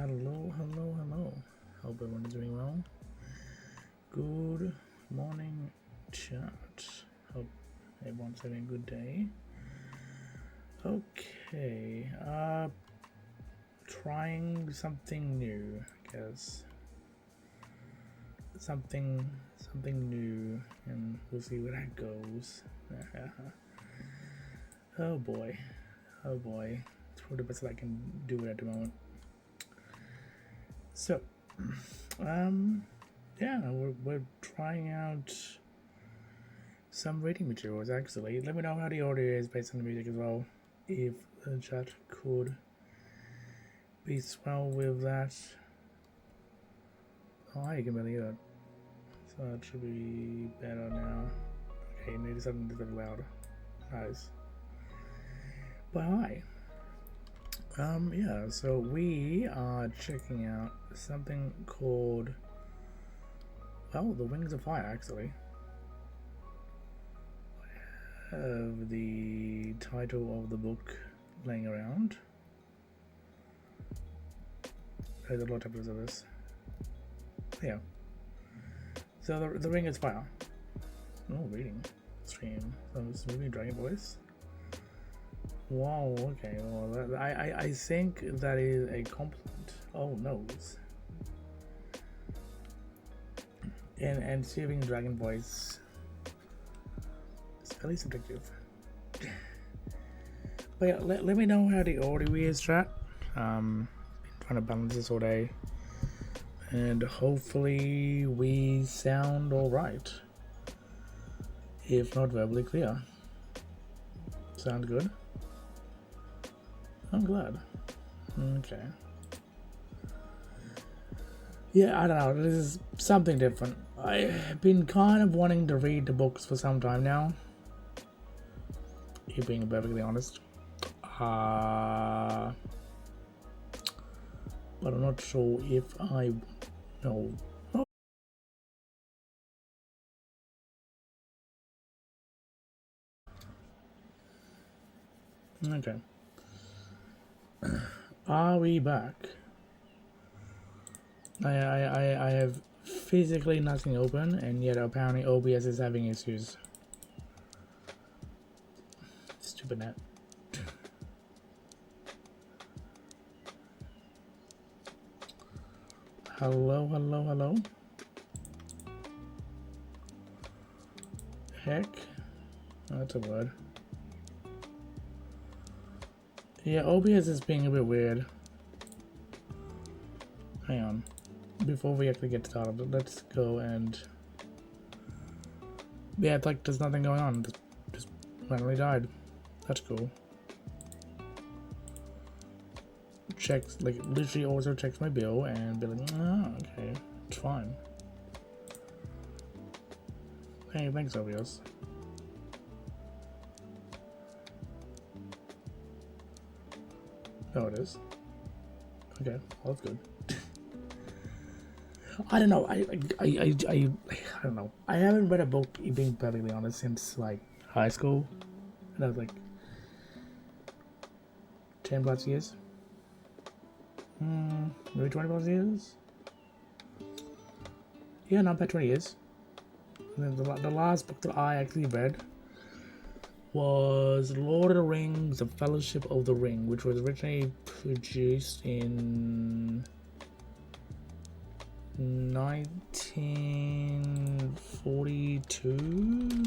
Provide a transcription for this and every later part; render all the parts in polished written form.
Hello, hello, hello. Hope everyone is doing well. Good morning, chat. Hope everyone's having a good day. Okay, trying something new, I guess. Something new, and we'll see where that goes. Oh boy, it's probably the best that I can do at the moment. So, yeah, we're trying out some reading materials actually. Let me know how the audio is based on the music as well. If the chat could be swell with that. Oh, you can barely hear it. So that should be better now. Okay, maybe something a bit louder. Nice. But hi. Yeah, so we are checking out something called, well, The Wings of Fire actually. I have the title of the book laying around. There's a lot of episodes of this. Yeah. So the Ring is Fire. Oh, reading stream. So it's moving Dragon Voice. Wow. Okay. Well, I think that is a compliment. Oh no. And saving Dragon Voice is fairly subjective. But yeah, let me know how the audio is, chat. Been trying to balance this all day, and hopefully we sound all right. If not verbally clear. Sound good? I'm glad. Okay. Yeah, I don't know. This is something different. I've been kind of wanting to read the books for some time now. If being perfectly honest. But I'm not sure if I know. Okay. Are we back? I have physically nothing open, and yet apparently OBS is having issues. Stupid net. Hello, hello, hello. Heck, that's a word. Yeah, OBS is being a bit weird. Hang on. Before we actually get started, let's go and... Yeah, it's like there's nothing going on. Just randomly died. That's cool. Checks, like, literally also checks my bill and be like, oh, okay, it's fine. Hey, thanks, OBS. Oh, it is. Okay, well, that's good. I don't know. I don't know. I haven't read a book, being perfectly honest, since like high school, and I was like 10 plus years. Maybe 20 plus years. Yeah, not bad, 20 years. And then the last book that I actually read was Lord of the Rings: The Fellowship of the Ring, which was originally produced in 1942.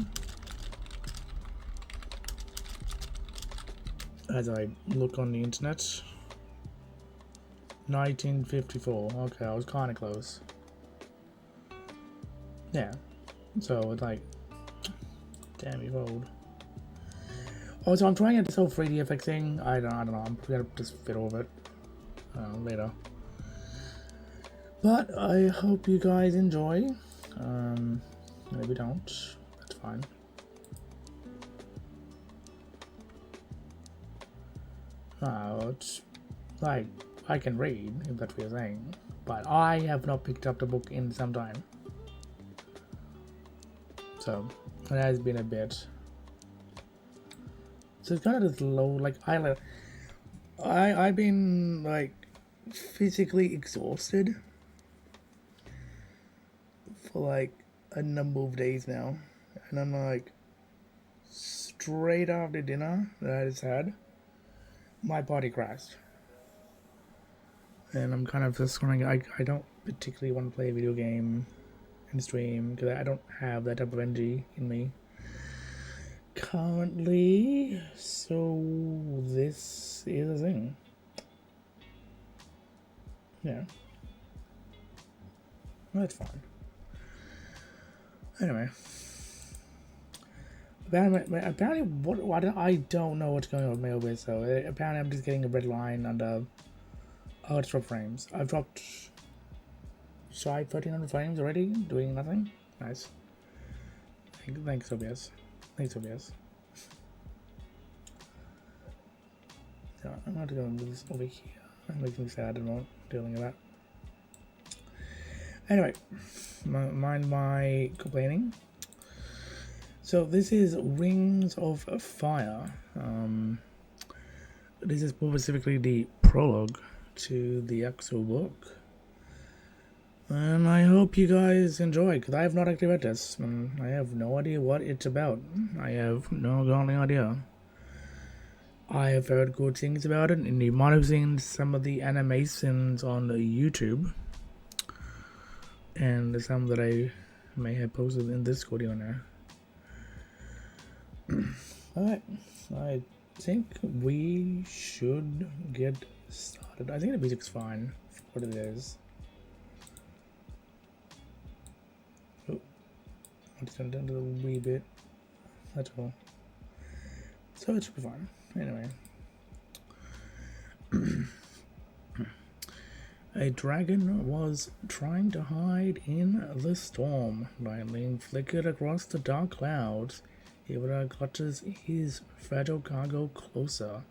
As I look on the internet, 1954. Okay, I was kind of close. Yeah, so it's like, damn, you're old. Also, I'm trying out this whole 3D effect thing. I don't know. I'm gonna just fit over it later. But I hope you guys enjoy. Maybe don't. That's fine. It's like I can read, if that's what you're saying, but I have not picked up the book in some time. So it has been a bit. So it's kind of this low, like I've been like physically exhausted for like a number of days now, and I'm like, straight after dinner that I just had, my body crashed, and I'm kind of just wondering. I don't particularly want to play a video game and stream because I don't have that type of energy in me currently. So this is a thing. Yeah, that's fine. Anyway, apparently what I don't know what's going on with my OBS. So apparently I'm just getting a red line under ultra frames. I've dropped shy 1300 frames already, doing nothing. Nice. Thanks OBS. Thanks OBS. So I'm going to go and move this over here. That makes me sad. I'm not dealing with that. Anyway, mind my complaining. So this is Rings of Fire. This is more specifically the prologue to the actual book. And I hope you guys enjoy, because I have not actually read this, and I have no idea what it's about. I have no godly idea. I have heard good things about it, and you might have seen some of the animations on YouTube, and some that I may have posted in this video now. Alright, I think we should get started. I think the music's fine for what it is. Oh, I'm just gonna do a wee bit. That's all. So it should be fine. Anyway. A dragon was trying to hide in the storm. Lightning flickered across the dark clouds. Ivra clutches his fragile cargo closer.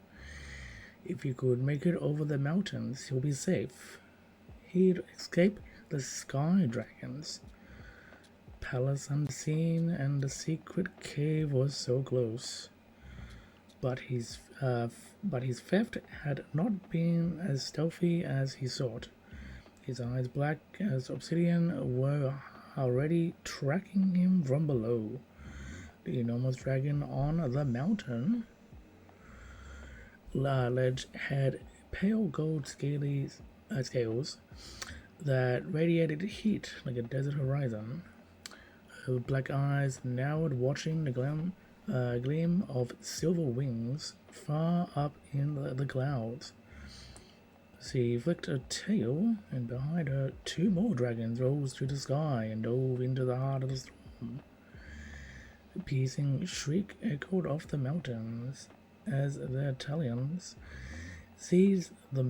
If he could make it over the mountains, he'll be safe. He'd escape the sky dragons. Palace unseen, and the secret cave was so close. But his theft had not been as stealthy as he thought. His eyes, black as obsidian, were already tracking him from below. The enormous dragon on the mountain ledge had pale gold scales that radiated heat like a desert horizon. Her black eyes narrowed, watching the gleam of silver wings far up in the clouds. She flicked a tail, and behind her 2 more dragons rose to the sky and dove into the heart of the storm. A piercing shriek echoed off the mountains as their talons seized the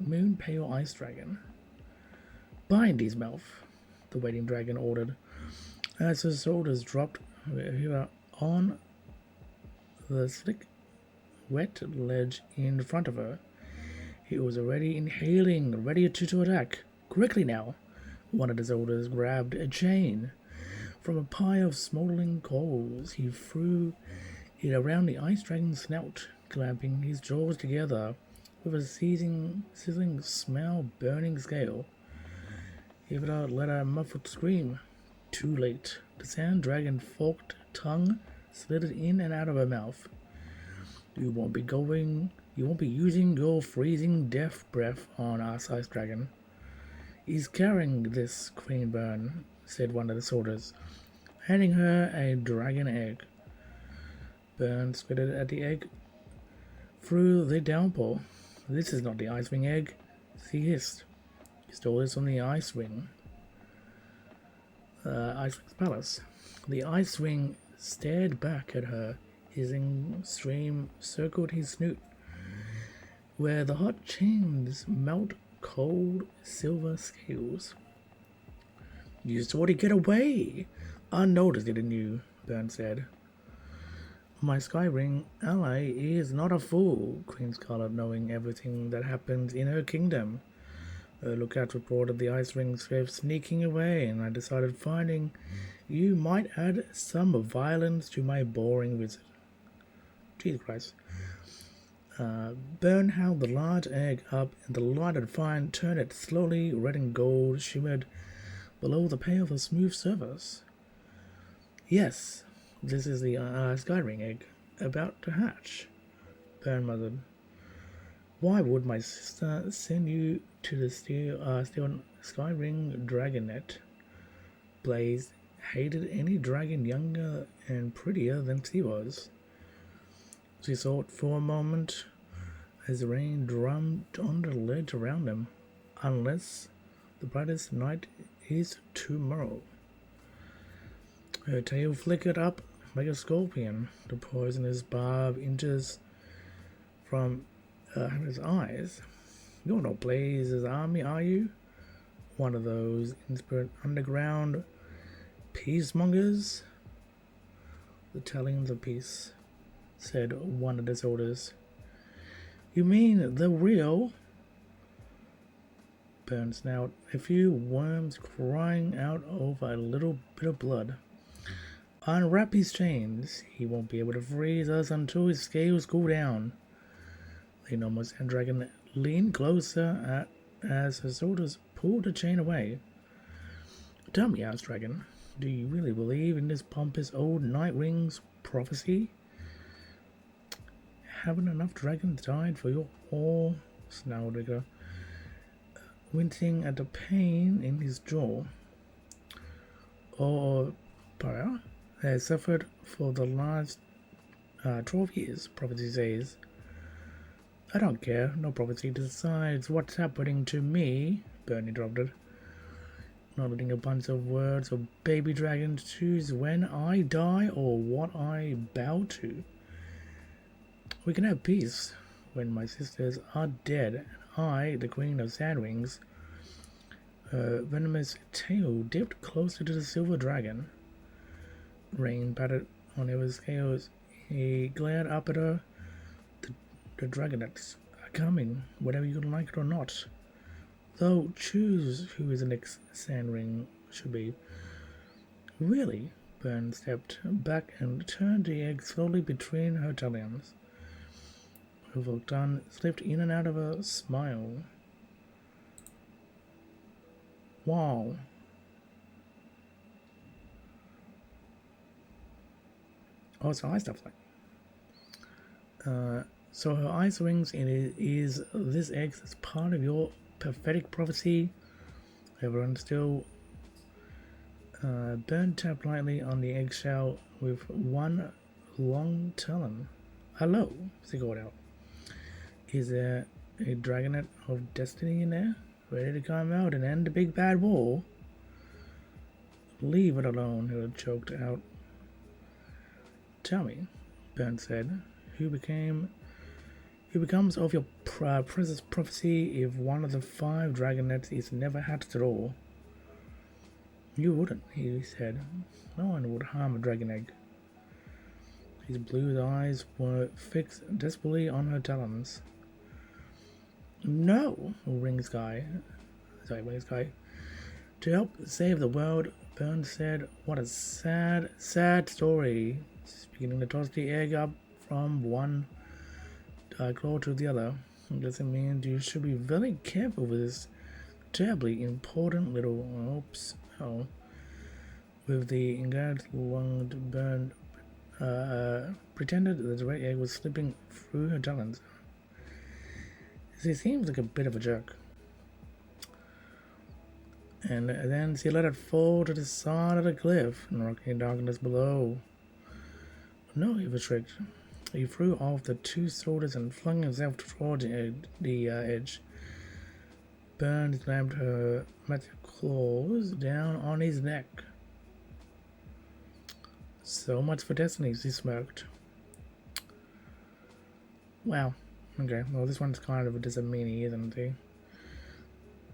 moon-pale ice dragon. "Bind his mouth," the waiting dragon ordered, as her soldiers dropped her on the slick, wet ledge in front of her. He was already inhaling, ready to attack. "Quickly now!" One of the soldiers grabbed a chain from a pile of smoldering coals. He threw it around the ice dragon's snout, clamping his jaws together with a sizzling smell burning scale. Ivra let a muffled scream. Too late. The sand dragon forked tongue slitted in and out of her mouth. You won't be using your freezing death breath on us, ice dragon." "He's carrying this, Queen Byrne," said one of the soldiers, handing her a dragon egg. Byrne spitted at the egg through the downpour. "This is not the Icewing egg," she hissed. "You stole this from the Icewing. Icewing's palace." The Icewing stared back at her. His stream circled his snoot, where the hot chains melt cold silver scales. "You saw it get away unnoticed, didn't you?" Byrne said. "My Skyring ally is not a fool," Queen Scarlet, knowing everything that happens in her kingdom. Her lookout reported the Icewing swift sneaking away, and I decided finding you might add some violence to my boring visit. Jesus Christ. Burn held the large egg up in the light and fine turned it slowly. Red and gold shimmered below the pale of the smooth surface. Yes, this is the sky ring egg about to hatch, Burn muttered. Why would my sister send you to the steel sky ring dragonet? Blaze hated any dragon younger and prettier than she was. She thought for a moment as the rain drummed on the ledge around them. Unless the brightest night is tomorrow. Her tail flickered up like a scorpion. The poisonous barb inches from his eyes. You're not Blaze's army, are you? One of those inspired underground peacemongers? The Talons of Peace, said one of the soldiers. You mean the real? Burn snout, a few worms crying out over a little bit of blood. Unwrap his chains. He won't be able to freeze us until his scales cool down. The enormous dragon leaned closer as the soldiers pulled the chain away. Tell me, asked Dragon, do you really believe in this pompous old Night Ring's prophecy? Haven't enough dragons died for your all? Snarled Rigger, wincing at the pain in his jaw. Or Para has suffered for the last 12 years, prophecy says. I don't care, no prophecy decides what's happening to me, Burn interrupted. Not letting a bunch of words or baby dragons choose when I die or what I bow to. We can have peace when my sisters are dead and I, the Queen of Sandwings, her venomous tail dipped closer to the silver dragon. Rain pattered on his scales. He glared up at her. The dragonets are coming, whether you like it or not. Though choose who his next sandring should be. Really? Burn stepped back and turned the egg slowly between her talons. Her tongue slipped in and out of a smile. Wow. Oh, so eye stuff like. So her ice rings is this egg as part of your prophetic prophecy. Everyone still. Burn tapped lightly on the eggshell with one long talon. Hello, she called out. Is there a dragonet of destiny in there, ready to come out and end the big bad war? Leave it alone, he choked out. Tell me, Burn said, who becomes of your princess prophecy if one of the 5 dragonets is never hatched at all? You wouldn't, he said. No one would harm a dragon egg. His blue eyes were fixed desperately on her talons. No, Wing Sky. To help save the world, Burn said, what a sad, sad story. Beginning to toss the egg up from one claw to the other. It doesn't mean you should be very careful with this terribly important little oops. Oh. With the engaged lunged Burn pretended that the red egg was slipping through her talons. She seems like a bit of a jerk. And then she let it fall to the side of the cliff in rocky darkness below. No, he was tricked. He threw off the 2 soldiers and flung himself toward the edge. Burn slammed her magic claws down on his neck. So much for destiny, she smirked. Wow. Okay, well this one's kind of a meanie, isn't he?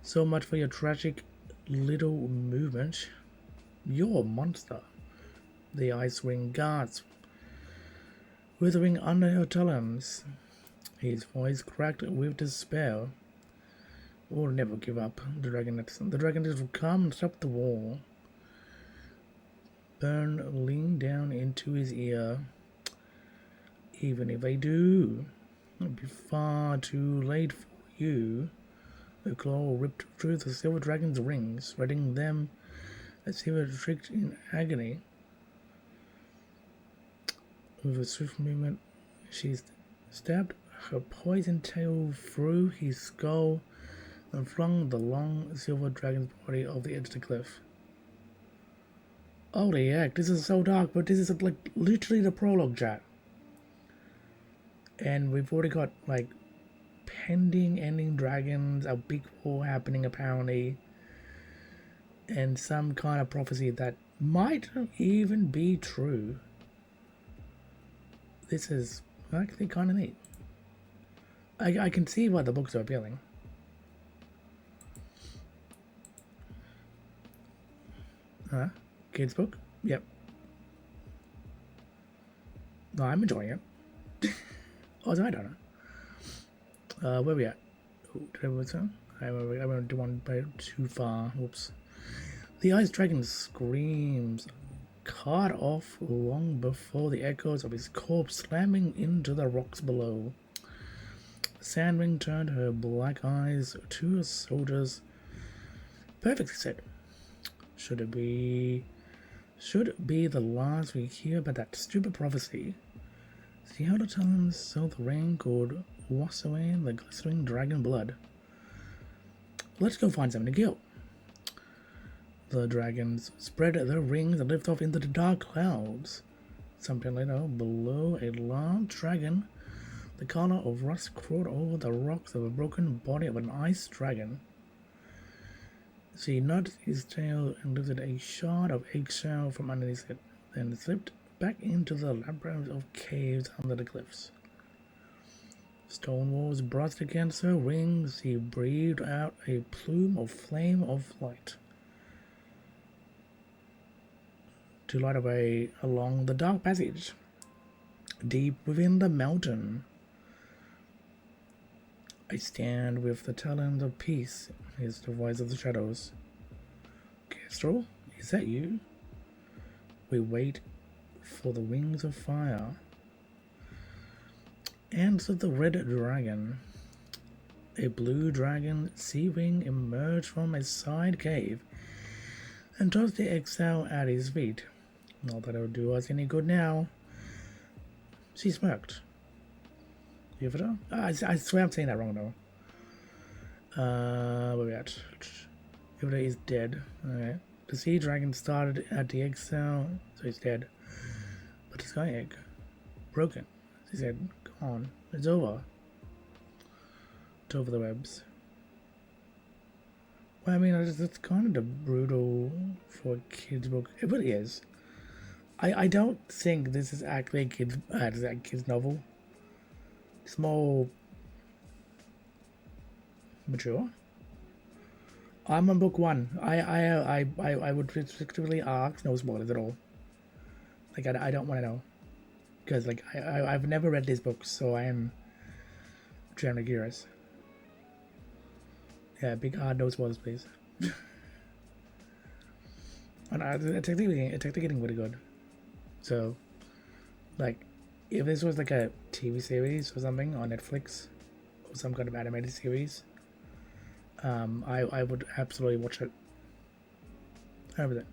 So much for your tragic little movement. You're a monster. The ice wing gasped, withering under her talons. His voice cracked with despair. We'll never give up. The dragonets will come and stop the war. Burn leaned down into his ear. Even if they do, It'll be far too late for you. The claw ripped through the silver dragon's rings, rending them as he was shrieked in agony. With a swift movement, she stabbed her poisoned tail through his skull and flung the long silver dragon's body off the edge of the cliff. Holy heck, this is so dark, but this is like literally the prologue, chat. And we've already got like pending ending dragons, a big war happening apparently, and some kind of prophecy that might even be true. This is actually kind of neat. I can see why the books are appealing. Kids book? Yep. No, I'm enjoying it. Oh, I don't know. Where we at? Did I move on? I went to one bit too far. Whoops. The ice dragon screams, cut off long before the echoes of his corpse slamming into the rocks below. Sandring turned her black eyes to a soldier's. Perfectly said. Should be the last we hear about that stupid prophecy. See how the talons so the rain could wash away the glistening dragon blood. Let's go find something to kill. The dragons spread their wings and lift off into the dark clouds. Sometime later, below a large dragon, the color of rust crawled over the rocks of a broken body of an ice dragon. She nudged his tail and lifted a shard of eggshell from underneath it, then slipped back into the labyrinth of caves under the cliffs. Stone walls brushed against her wings. She breathed out a plume of flame of light to light a way along the dark passage. Deep within the mountain, I stand with the talons of peace, is the voice of the shadows. Kestrel, is that you? We wait for the wings of fire. Answered the red dragon. A blue dragon sea-wing emerged from a side cave and tossed the exile at his feet. Not that it'll do us any good now. She smirked. Jupiter? I swear I'm saying that wrong though. Where we at? Jupiter is dead. Okay. The sea dragon started at the exile, so he's dead. But the sky egg broken. She said, "Gone. It's over. It's over the webs." Well, I mean, that's kind of brutal for a kid's book. It really is. I don't think this is actually a kid's novel. It's more mature. I'm on book 1. I would restrictively ask no spoilers at all. Like I don't want to know, because like I've never read these books, so I am generally curious. Yeah, big hard no spoilers, please. And it's actually getting really good. So, like, if this was like a TV series or something on Netflix, or some kind of animated series, I would absolutely watch it. How was it?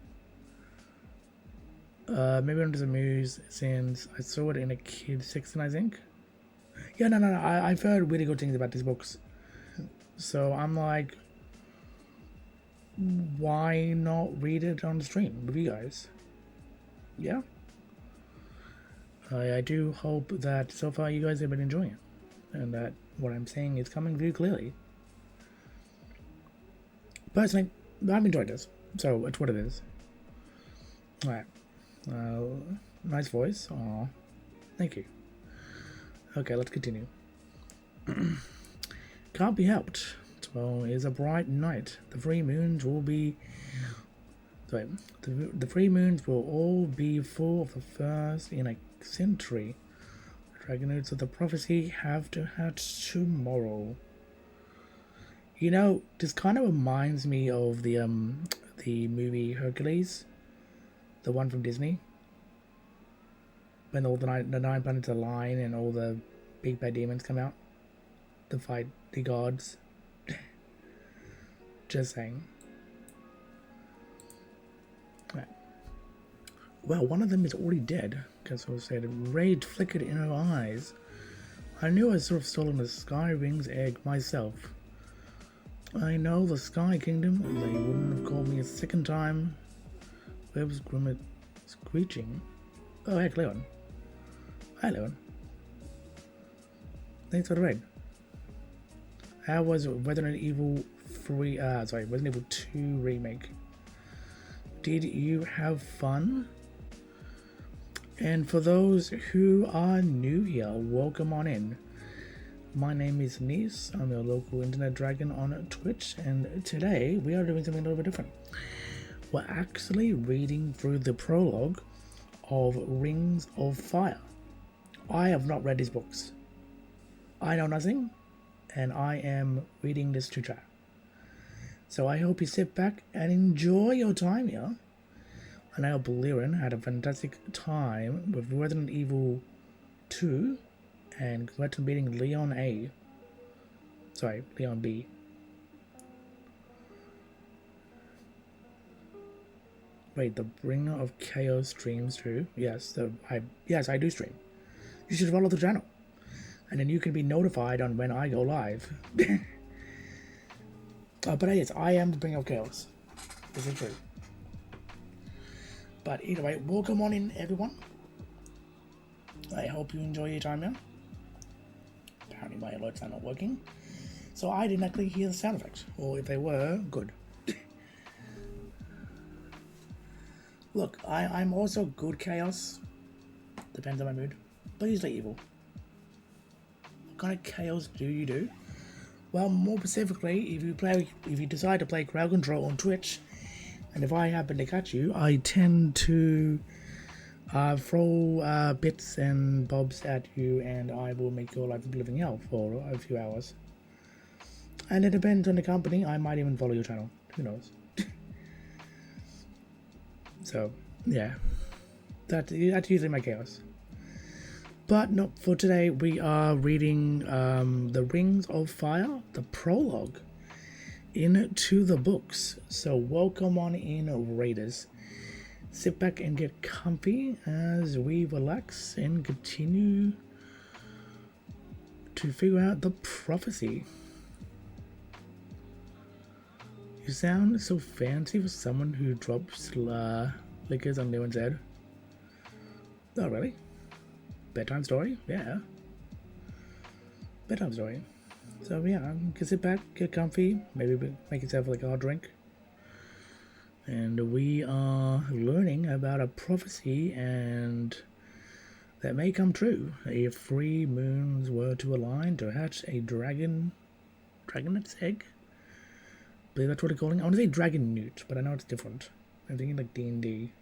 Maybe I'm just amused since I saw it in a kid's section, I think. Yeah, no. I've heard really good things about these books. So I'm like, why not read it on the stream with you guys? Yeah. I do hope that so far you guys have been enjoying it, and that what I'm saying is coming through clearly. Personally, I've enjoyed this, so it's what it is. Alright. Nice voice. Aw. Thank you. Okay, let's continue. Can't be helped. Tomorrow is a bright night. The three moons will be... Sorry. The three moons will all be full of the first in a century. The dragonauts of the prophecy have to hatch tomorrow. You know, this kind of reminds me of the movie Hercules, the one from Disney, when all the nine planets align and all the big bad demons come out to fight the gods. Just saying. Right. Well, one of them is already dead, because I said rage flickered in her eyes. I knew I sort of stolen the Sky Wing's egg myself. I know the Sky Kingdom, they wouldn't have called me a second time. Where was Grimmett screeching? Oh, heck, Leon. Hi, Leon. Thanks for the raid. How was Resident Evil 3, Resident Evil 2 Remake? Did you have fun? And for those who are new here, welcome on in. My name is Nice, I'm your local internet dragon on Twitch, and today we are doing something a little bit different. We're actually reading through the prologue of Rings of Fire. I have not read these books. I know nothing, and I am reading this to chat. So I hope you sit back and enjoy your time here. And I hope Liren had a fantastic time with Resident Evil 2 and congrats on beating Leon A. Sorry, Leon B. Wait, the Bringer of Chaos streams too? Yes, I do stream. You should follow the channel. And then you can be notified on when I go live. But yes, I am the Bringer of Chaos. This is true. But either way, welcome on in, everyone. I hope you enjoy your time here. Apparently my alerts are not working. So I didn't actually hear the sound effects. Or if they were, good. Look, I'm also good chaos. Depends on my mood. But usually evil. What kind of chaos do you do? Well, more specifically, if you decide to play crowd control on Twitch, and if I happen to catch you, I tend to throw bits and bobs at you, and I will make your life a living hell for a few hours. And it depends on the company. I might even follow your channel. Who knows? So, yeah. That's usually my chaos. But no, for today we are reading the Rings of Fire, the prologue, into the books. So welcome on in, Raiders. Sit back and get comfy as we relax and continue to figure out the prophecy. You sound so fancy for someone who drops liquors on Leon's head. Oh, really? Bedtime story? Yeah. Bedtime story. So yeah, you can sit back, get comfy, maybe make yourself like a hot drink. And we are learning about a prophecy and that may come true. If 3 moons were to align to hatch a dragonet's egg? I believe that's what they're calling it. I want to say dragon newt, but I know it's different. I'm thinking like D&D.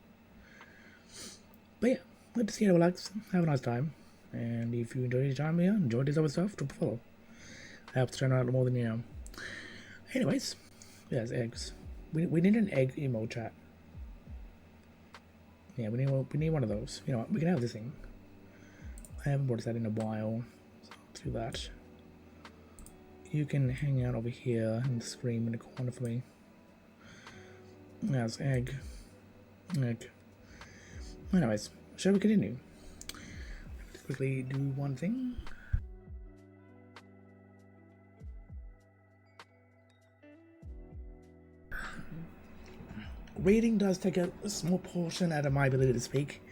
But yeah, let's see how to relax, have a nice time. And if you enjoy your time here, enjoy this other stuff, drop a follow. I have to turn out more than you know. Anyways, yes, eggs. We need an egg emote chat. Yeah, we need one of those. You know what? We can have this thing. I haven't brought that in a while, so let's do that. You can hang out over here and scream in the corner for me. Yes, egg. Egg. Anyways, shall we continue? Let's quickly do one thing. Reading does take a small portion out of my ability to speak.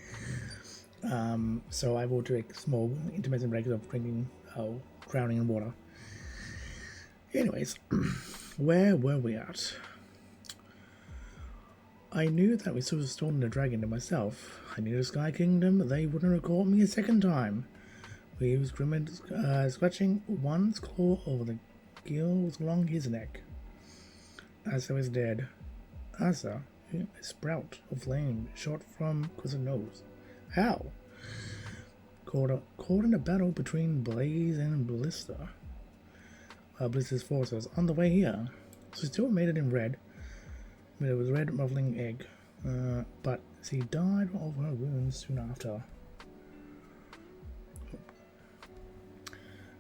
So I will take small intermittent breaks of drinking, drowning in water. Anyways, where were we at? I knew that we sort of stolen the dragon to myself. I knew the Sky Kingdom, they wouldn't have caught me a second time. We was Grimmett scratching one's claw over the gills along his neck. Asa is dead. Asa, a sprout of flame shot from Cousin Nose. How? Caught in a battle between Blaze and Blister. Blister's forces on the way here. So still made it in red. It was red muffling egg. But she died of her wounds soon after.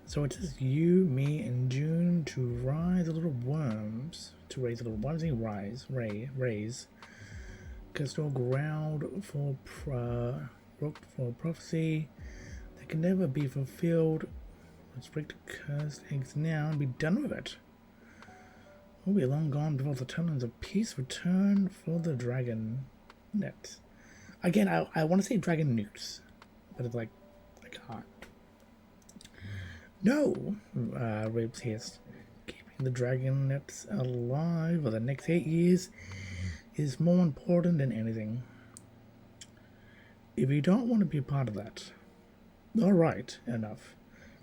So it says you, me, and June to raise the little worms. To raise the little worms. Raise. Crystal ground for prophecy that can never be fulfilled. Let's break the cursed eggs now and be done with it. We'll be long gone before the talons of peace return for the dragon net. Again, I want to say dragon nukes, but it's like I can't. No, Ribs hissed. Keeping the dragon nets alive for the next 8 years is more important than anything. If you don't want to be part of that, alright, enough.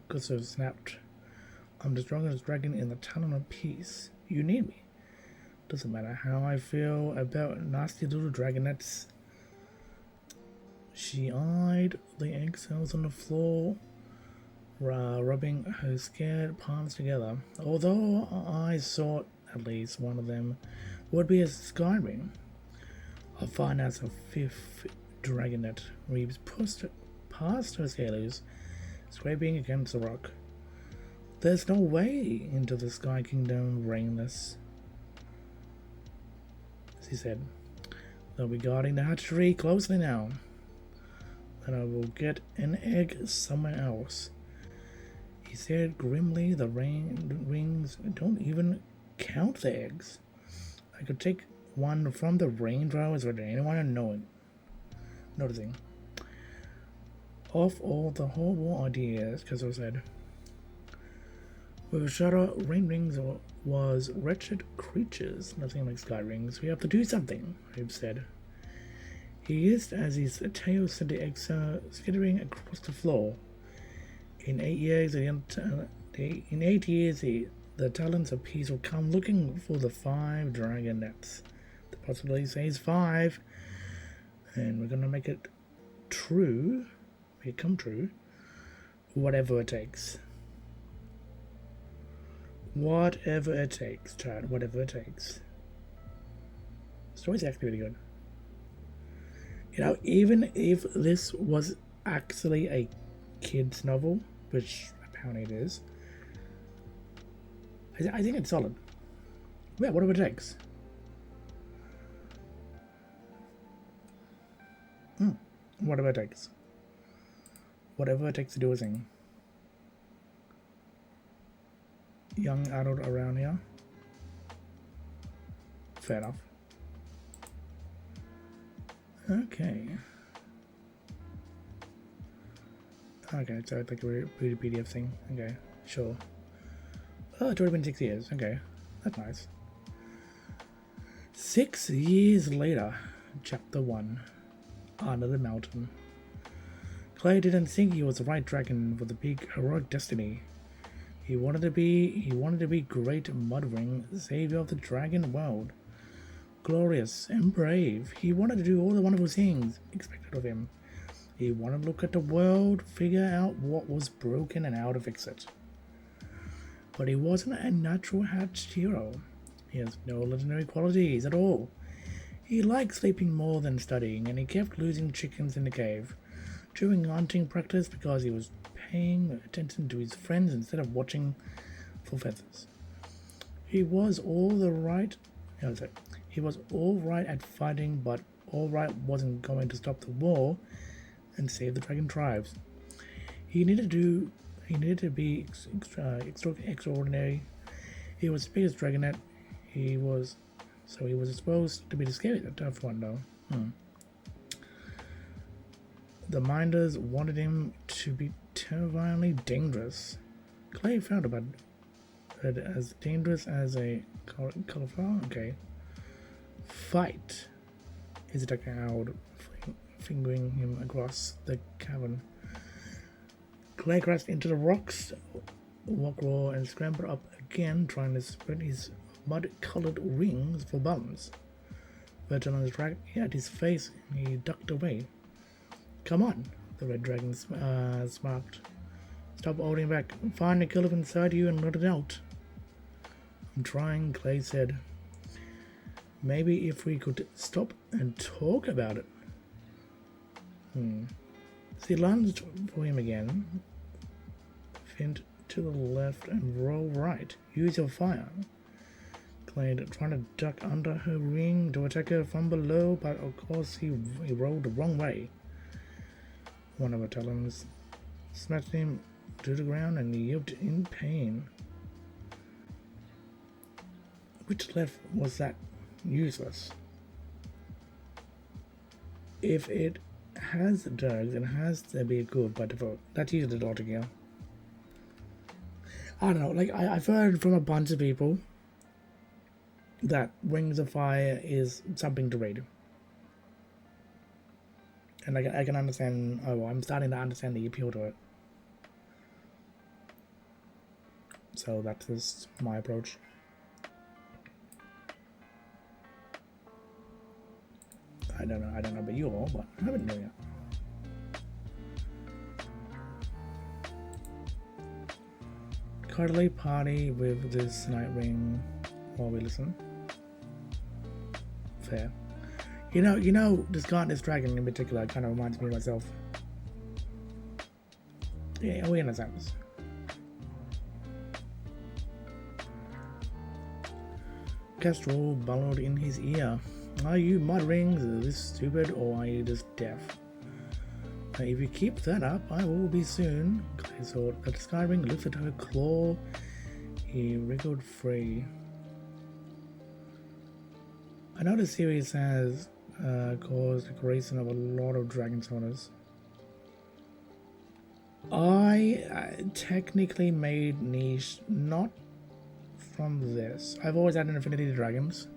Gusto snapped. I'm the strongest dragon in the Talon of Peace. You need me. Doesn't matter how I feel about nasty little dragonets. She eyed the egg cells on the floor, rubbing her scared palms together. Although I thought at least one of them would be a Skyrim. I'll find out the 5th dragonet. Reeves pushed past her scalers, scraping against the rock. There's no way into the Sky Kingdom rainless, she said. They'll be guarding the hatchery closely now. And I will get an egg somewhere else. He said grimly. The rings don't even count the eggs. I could take one from the rain drawers without anyone noticing. Off all the horrible ideas, Kessel said. With a shudder, rain rings was wretched creatures, nothing like sky rings. We have to do something, Abe said. He hissed as his tail sent the eggs skittering across the floor. In 8 years, the talons of peace will come looking for the 5 dragonets. The possibility says 5, and we're gonna make it true, make it come true, whatever it takes. Whatever it takes, Chad, whatever it takes. The story's actually really good. You know, even if this was actually a kid's novel, which apparently it is, I think it's solid. Yeah, whatever it takes. Whatever it takes. Whatever it takes to do a thing. Young adult around here. Fair enough. Okay. Okay, so it's like a PDF thing. Okay, sure. Oh, it's already been 6 years. Okay, that's nice. 6 years later, Chapter 1. Under the Mountain. Clay didn't think he was the right dragon for the big heroic destiny. He wanted to be great Mudring, savior of the dragon world. Glorious and brave. He wanted to do all the wonderful things expected of him. He wanted to look at the world, figure out what was broken and how to fix it. But he wasn't a natural hatched hero. He has no legendary qualities at all. He liked sleeping more than studying, and he kept losing chickens in the cave during hunting practice because he was paying attention to his friends instead of watching for feathers. He was all right at fighting, but all right wasn't going to stop the war and save the dragon tribes. He needed to be extraordinary. He was the biggest dragonet. He was supposed to be the scary, the tough one, though. The Minders wanted him to be terrifyingly dangerous. Clay found about it as dangerous as a cauliflower. Okay. Fight. Izitaka howled, fingering him across the cavern. Clay crashed into the rocks, roar, and scrambled up again, trying to spread his mud-colored wings for balance. Virgil on his dragon, he had his face, and he ducked away. Come on, the red dragon smirked. Stop holding back. Find the killer inside you and let it out. I'm trying, Clay said. Maybe if we could stop and talk about it. She lunged for him again, fint to the left and roll right. Use your fire. Clade trying to duck under her ring to attack her from below, but of course he rolled the wrong way. One of her talons smashed him to the ground and he yelped in pain. Which left was that useless? If it has drugs, it has to be good by default. That's usually the logic here. I don't know, like I've heard from a bunch of people that Wings of Fire is something to read. And I can understand, I'm starting to understand the appeal to it. So that's just my approach. I don't know about you all, but I've been doing it. Cuddly party with this night ring while we listen. Fair. You know, this dragon in particular kind of reminds me of myself. Yeah, we in a sense. Kestrel bellowed in his ear. Are you muttering this stupid, or are you just deaf? If you keep that up, I will be soon. Clay saw the sky ring lifted her claw. He wriggled free. I know the series has caused the creation of a lot of dragon summoners. I technically made niche not from this. I've always had an affinity to dragons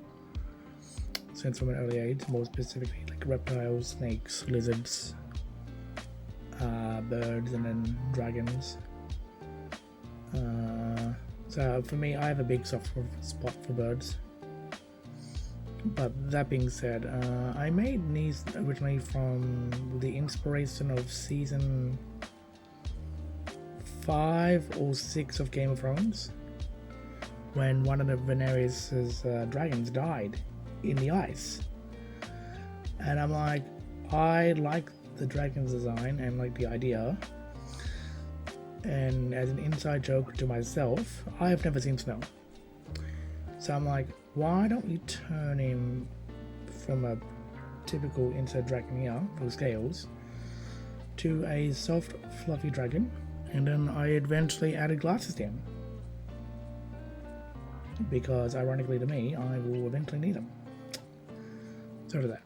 since from an early age, more specifically like reptiles, snakes, lizards, birds, and then dragons. So for me, I have a big soft spot for birds. But that being said, I made these originally from the inspiration of season 5 or 6 of Game of Thrones, when one of the Daenerys' dragons died in the ice. And I'm like, I like the dragon's design and like the idea, and as an inside joke to myself, I have never seen snow, so I'm like, why don't you turn him from a typical inside dragon here with scales to a soft fluffy dragon, and then I eventually added glasses to him, because ironically to me, I will eventually need them. So to that.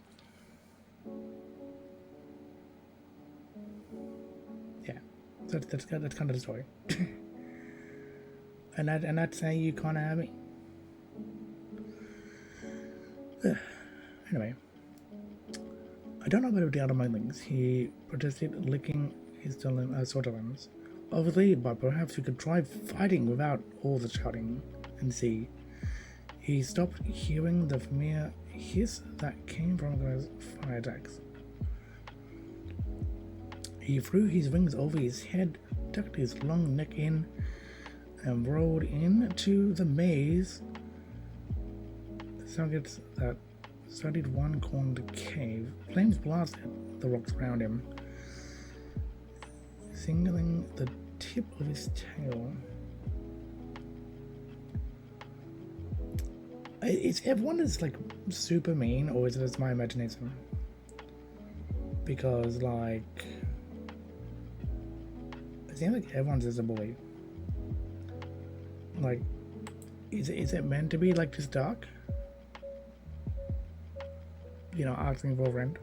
Yeah, so that's kind of the story. and that's how you kind of have me. Anyway, I don't know about the other minelings. He protested, licking his sort of limbs. Obviously, but perhaps we could try fighting without all the shouting and see. He stopped hearing the familiar hiss that came from those fire attacks. He threw his wings over his head, tucked his long neck in, and rolled into the maze. The sockets that studied one corner of the cave. Flames blasted the rocks around him, singling the tip of his tail. Is everyone is like super mean, or is it just my imagination? Because like, it seems like everyone's just a bully. Like, is it meant to be like this dark? You know, asking for a friend.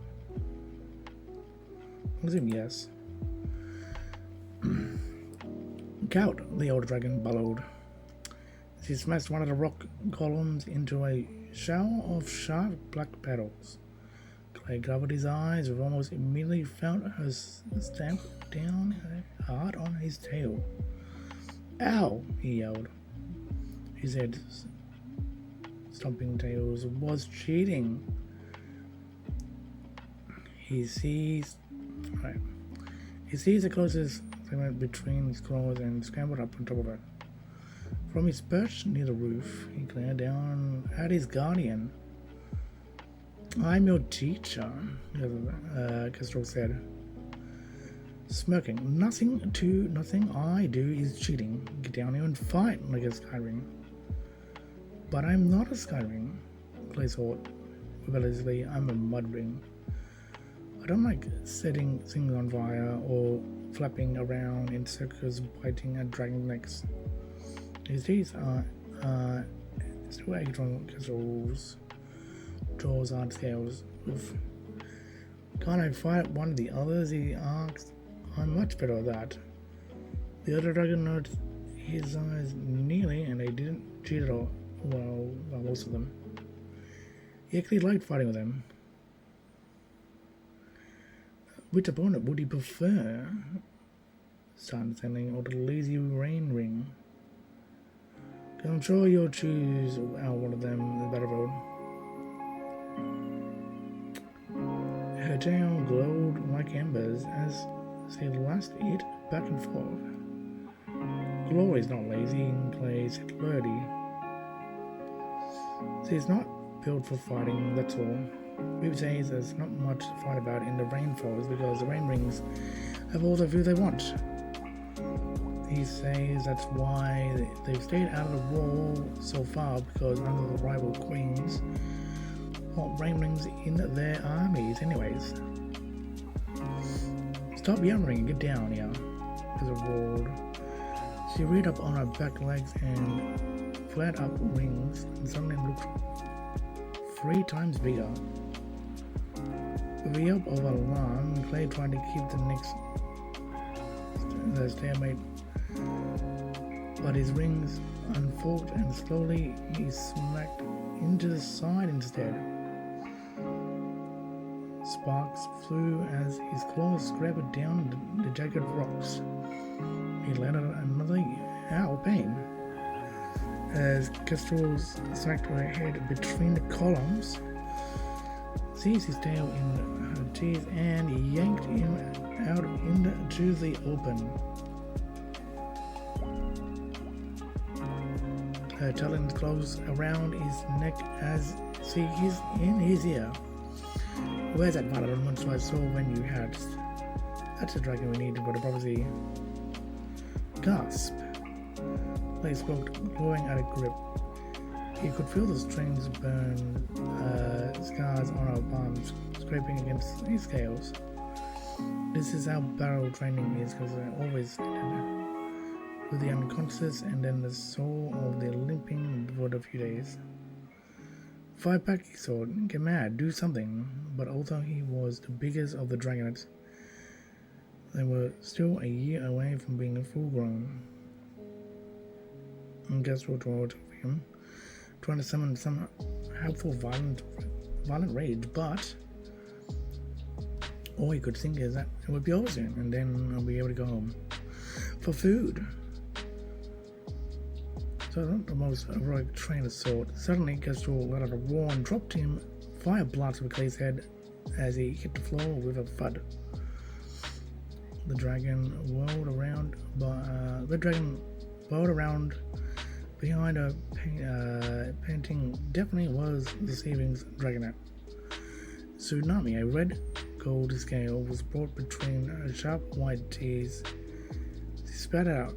I assume yes. Gout, the old dragon bellowed. She smashed one of the rock columns into a shower of sharp black petals. Clay covered his eyes and almost immediately felt her stamp down hard on his tail. Ow! He yelled. His head stomping tails was cheating. He seized the closest segment between his claws and scrambled up on top of it. From his perch near the roof, he glared down at his guardian. I'm your teacher, Kestrel said. Smirking. Nothing I do is cheating. Get down here and fight like a Skyring. But I'm not a Skyring. Clay thought rebelliously. I'm a mudring. I don't like setting things on fire or flapping around in circles biting at dragon necks. His teeth are still egg from castles. Jaws aren't scales. Oof. Can't I fight one of the others? He asked. I'm much better at that. The other dragon noticed his eyes nearly, and they didn't cheat at all. Well, most of them. He actually liked fighting with them. Which opponent would he prefer? Sun Sending or the lazy rain ring? I'm sure you'll choose out one of them in the battlefield. Her tail glowed like embers as they lashed it back and forth. Glory's not lazy in place, it's flirty. She's not built for fighting, that's all. Weeb says there's not much to fight about in the rainfalls because the rain rings have all the food they want. He says that's why they've stayed out of the war so far, because none of the rival queens want rain rings in their armies anyways. Stop yammering and get down here, Ezra roared. She reared up on her back legs and flared up wings and suddenly looked 3 times bigger. With a yelp of alarm, Clay tried to keep the stalemate, but his rings unforked and slowly he smacked into the side instead. Sparks flew as his claws scraped down the jagged rocks. He let out another howl of pain as Kestrel's smacked her head between the columns, seized his tail in her teeth, and yanked him out into the open. Her talons closed around his neck as she hissed in his ear. Where's that violent monster I saw when you hatched? That's the dragon we need for the prophecy. Gasp. Clay spoke, blowing at a grip. He could feel the strings burn scars on her palms, scraping against his scales. This is how barrel training is, because I always did. With the unconscious and then the soul of the limping for a few days. Fight back, he thought. Get mad, do something. But although he was the biggest of the dragonets, they were still a year away from being full grown. And Kestrel drawed him, trying to summon some helpful violent rage, but all he could think is that it would be over soon, and then I'll be able to go home for food. So not the most heroic train of thought. Suddenly, Kestrel let out a roar and dropped him fire blasts over Clay's head as he hit the floor with a thud. The dragon whirled around, behind her, painting definitely was the savings dragonet. Tsunami, a red gold scale, was brought between her sharp white teeth. She spread it out,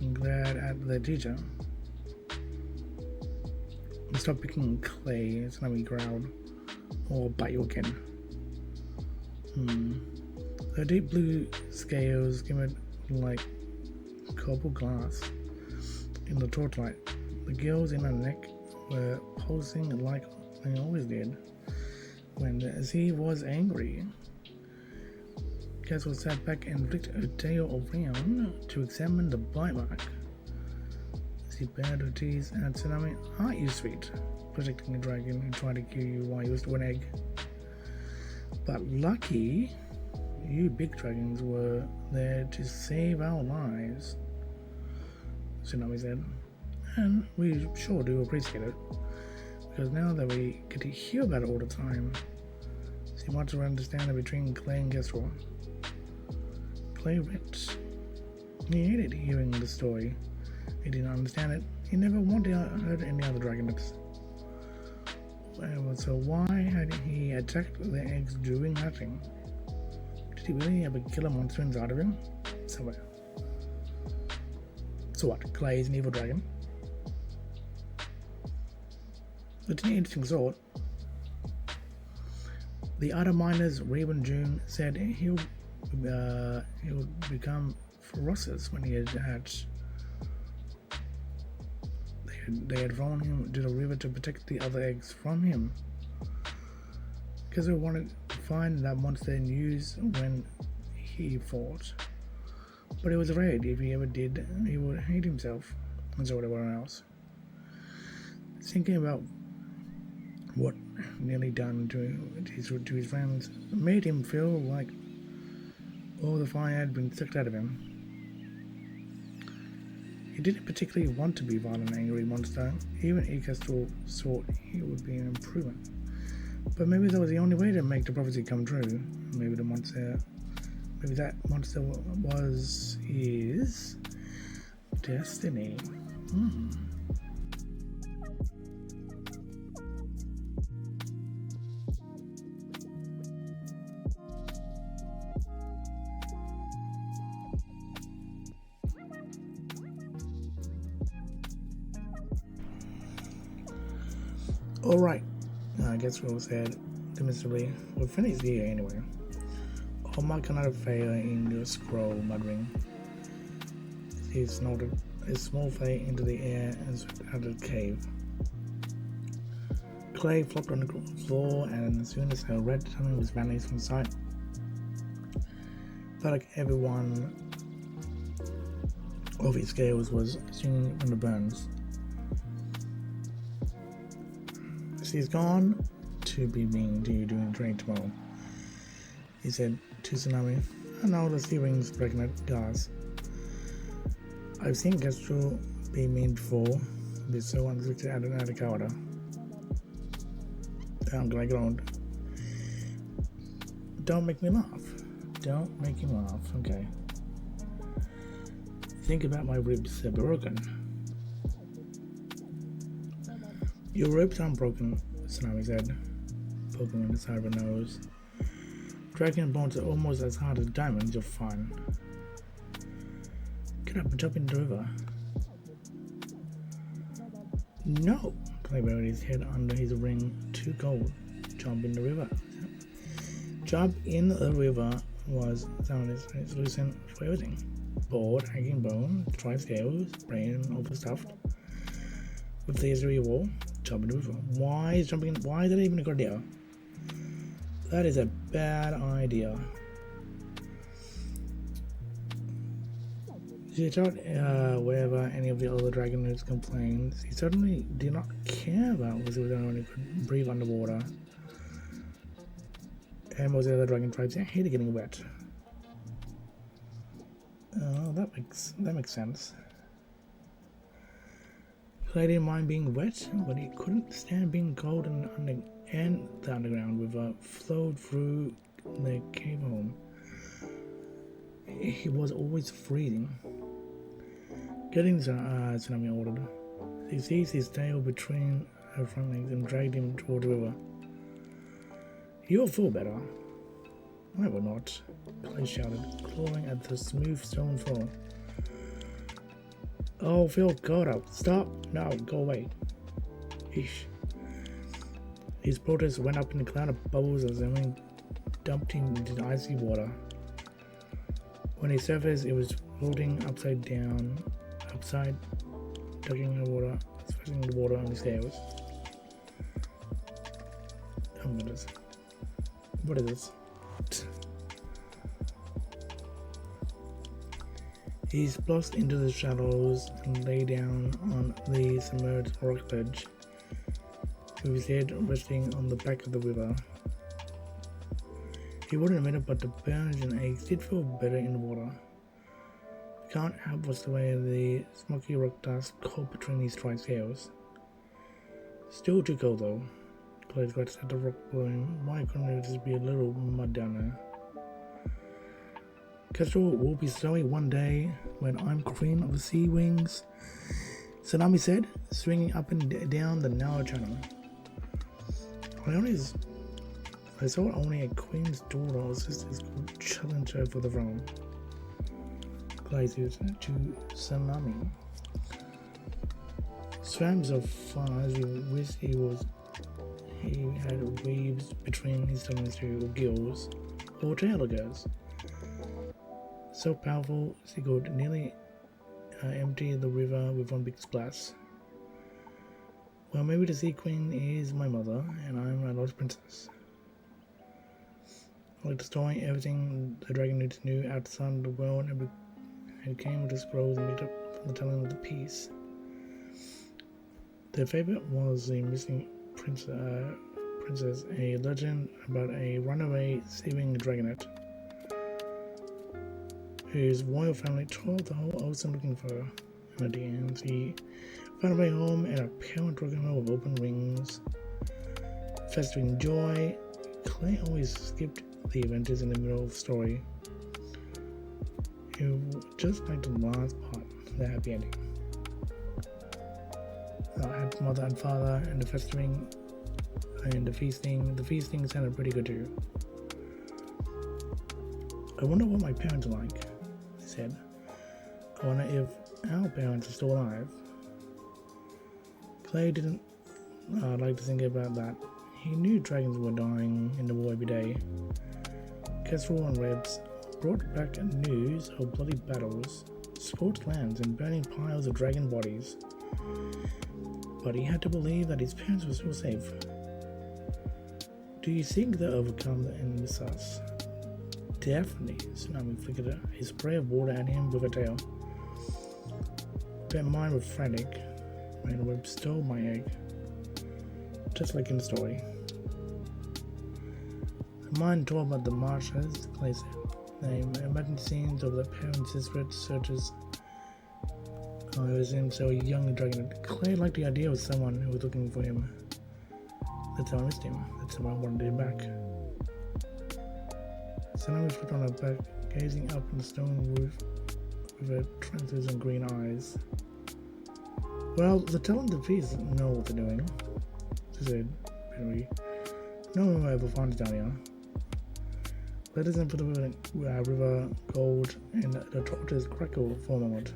and glared at the teacher. Stop picking Clay, Tsunami growled. Or bite you again. Her deep blue scales glimmered like copper glass in the torchlight. The gills in her neck were pulsing like they always did when she was angry. Kestrel sat back and flicked her tail around to examine the bite mark. She bared her teeth at Tsunami. Aren't you sweet? Projecting a dragon who tried to kill you while you were still an egg. But lucky, you big dragons were there to save our lives, Tsunami said. And we sure do appreciate it, because now that we get to hear about it all the time, she wants to understand it between Clay and Kestrel. Clay ripped. He hated hearing the story. He didn't understand it. He never wanted to hurt any other dragonets. So why had he attacked the eggs during hatching? Did he really have a killer monster inside of him? Somewhere. So what? Clay is an evil dragon? It's an interesting thought. The other miners, Reeve and June, said he would become ferocious when he had hatched. They had thrown him to the river to protect the other eggs from him. Because they wanted to find that monster and use when he fought. But he was afraid if he ever did, he would hate himself and so would everyone else. Thinking about what nearly done to his friends made him feel like all the fire had been sucked out of him. He didn't particularly want to be a violent, angry monster. Even Ecastor thought he would be an improvement. But maybe that was the only way to make the prophecy come true. Maybe that monster was his destiny. Alright, I guess we'll say demonstrably. We'll finish the year anyway. I'll mark another failure in your scroll, muttering. He snorted a small flame into the air and swept out of the cave. Clay flopped on the floor, and as soon as her red tongue was vanished from sight, felt like every one of his scales was singing from the burns. She's gone to be mean to you during training tomorrow, he said to Tsunami. I know the sea rings breaking at gas. I've seen Castro be mean before, be so unexpected out of Atacawada. I'm gonna groan. Don't make me laugh. Don't make him laugh, okay. Think about my ribs, they're broken. Your ribs aren't broken, Tsunami said, poking in the side of her nose. Dragon bones are almost as hard as diamonds, you're fine. Get up and jump in the river. No! Clay buried his head under his ring, too cold. Jump in the river. Jump in the river was Tsunami's solution for everything. Board, hanging bone, dry scales, brain overstuffed. With the Azuri wall, jump in the river. Why is that even a good idea? That is a bad idea. She thought wherever any of the other dragoners complained, he certainly did not care about was the only one who could breathe underwater. And most of the other dragon tribes hated getting wet. Oh, that makes sense. Clay didn't mind being wet, but he couldn't stand being cold and the underground river flowed through the cave home. He was always freezing. Getting Tsunami ordered. He seized his tail between her front legs and dragged him toward the river. You'll feel better. I will not, Clay shouted, clawing at the smooth stone floor. Oh, feel caught up. Stop. No, go away. Eesh. His protest went up in a cloud of bubbles as the wind dumped him into the icy water. When he surfaced, it was floating upside down, tugging the water, splashing the water on his scales. Oh my goodness. What is this? He splashed into the shallows and lay down on the submerged rock ledge, with his head resting on the back of the river. He wouldn't admit it, but the burns and aches did feel better in the water. Can't help what's the way the smoky rock dust caught between his dry scales. Still too cold though. Clay scratched at the rock blowing. Why couldn't there just be a little mud down there? Kestrel will be snowy one day when I'm queen of the sea wings, Tsunami said, swinging up and down the narrow channel. I saw only a queen's daughter or sisters could challenge her for the throne. Glaciers to tsunami. Swamps of fires in which he had waves between his tongues to gills or tailors. So powerful he could nearly empty the river with one big splash. Well, maybe the Sea Queen is my mother, and I'm a lost princess. Like destroying everything the dragon knew outside the world and came with the scrolls and made up from the telling of the piece. Their favorite was the missing princess, a legend about a runaway saving dragonette, whose royal family traveled the whole ocean looking for her. And at the end, he found her way home in a pale dragon with open wings. Festering joy, Clay always skipped the adventures in the middle of the story. He just liked the last part, the happy ending. I had mother and father, and the festering and the feasting. The feasting sounded pretty good too. I wonder what my parents are like, he said. I wonder if our parents are still alive. Clay didn't like to think about that. He knew dragons were dying in the war every day. Kestrel and Rebs brought back news of bloody battles, scorched lands, and burning piles of dragon bodies. But he had to believe that his parents were still safe. Do you think they'll overcome and miss us? Definitely, Tsunami flickered a spray of water at him with a tail. But mine were frantic, and Web stole my egg. Just like in the story. Mine told about the marshes, Clay said. They imagined scenes of their parents' desperate searches. It was him so young and dragon. Clay liked the idea of someone who was looking for him. That's how I missed him. That's how I wanted him back. Tsunami flipped on her back, gazing up in the stone roof with her translucent green eyes. Well, the talented bees know what they're doing, she said bitterly. No one will ever find us down here. Let us in for the river gold and the torches crackle for a moment.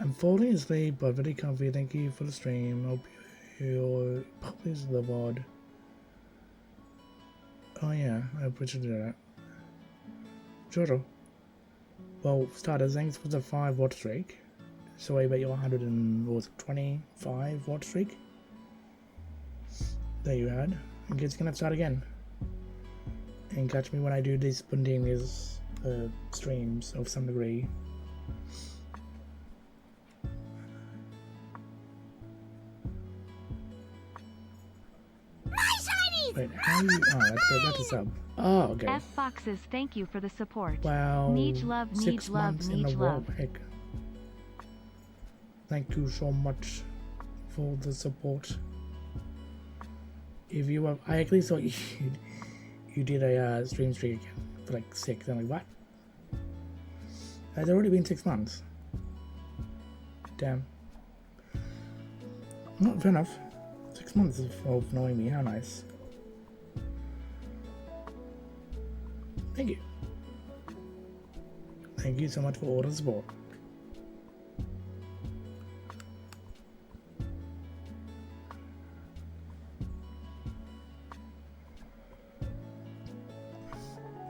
I'm falling asleep, but very comfy. Thank you for the stream. Hope your puppies the VOD. Oh yeah, I appreciate that. Sure. Well, starters, thanks for the 5 watt streak. So I bet you're 125 watt streak. There you had. And it's gonna start again. And catch me when I do these spontaneous streams of some degree. Wait, how you? Oh, that's a sub. Oh, okay. F Foxes, thank you for the support. Wow. Neej love, neej love, neej love. Heck. Thank you so much for the support. If you have, I actually saw you did a stream streak again for like 6. I'm like, what? It's already been 6 months. Damn. Not fair enough. 6 months of knowing me. How nice. Thank you. Thank you so much for all the support.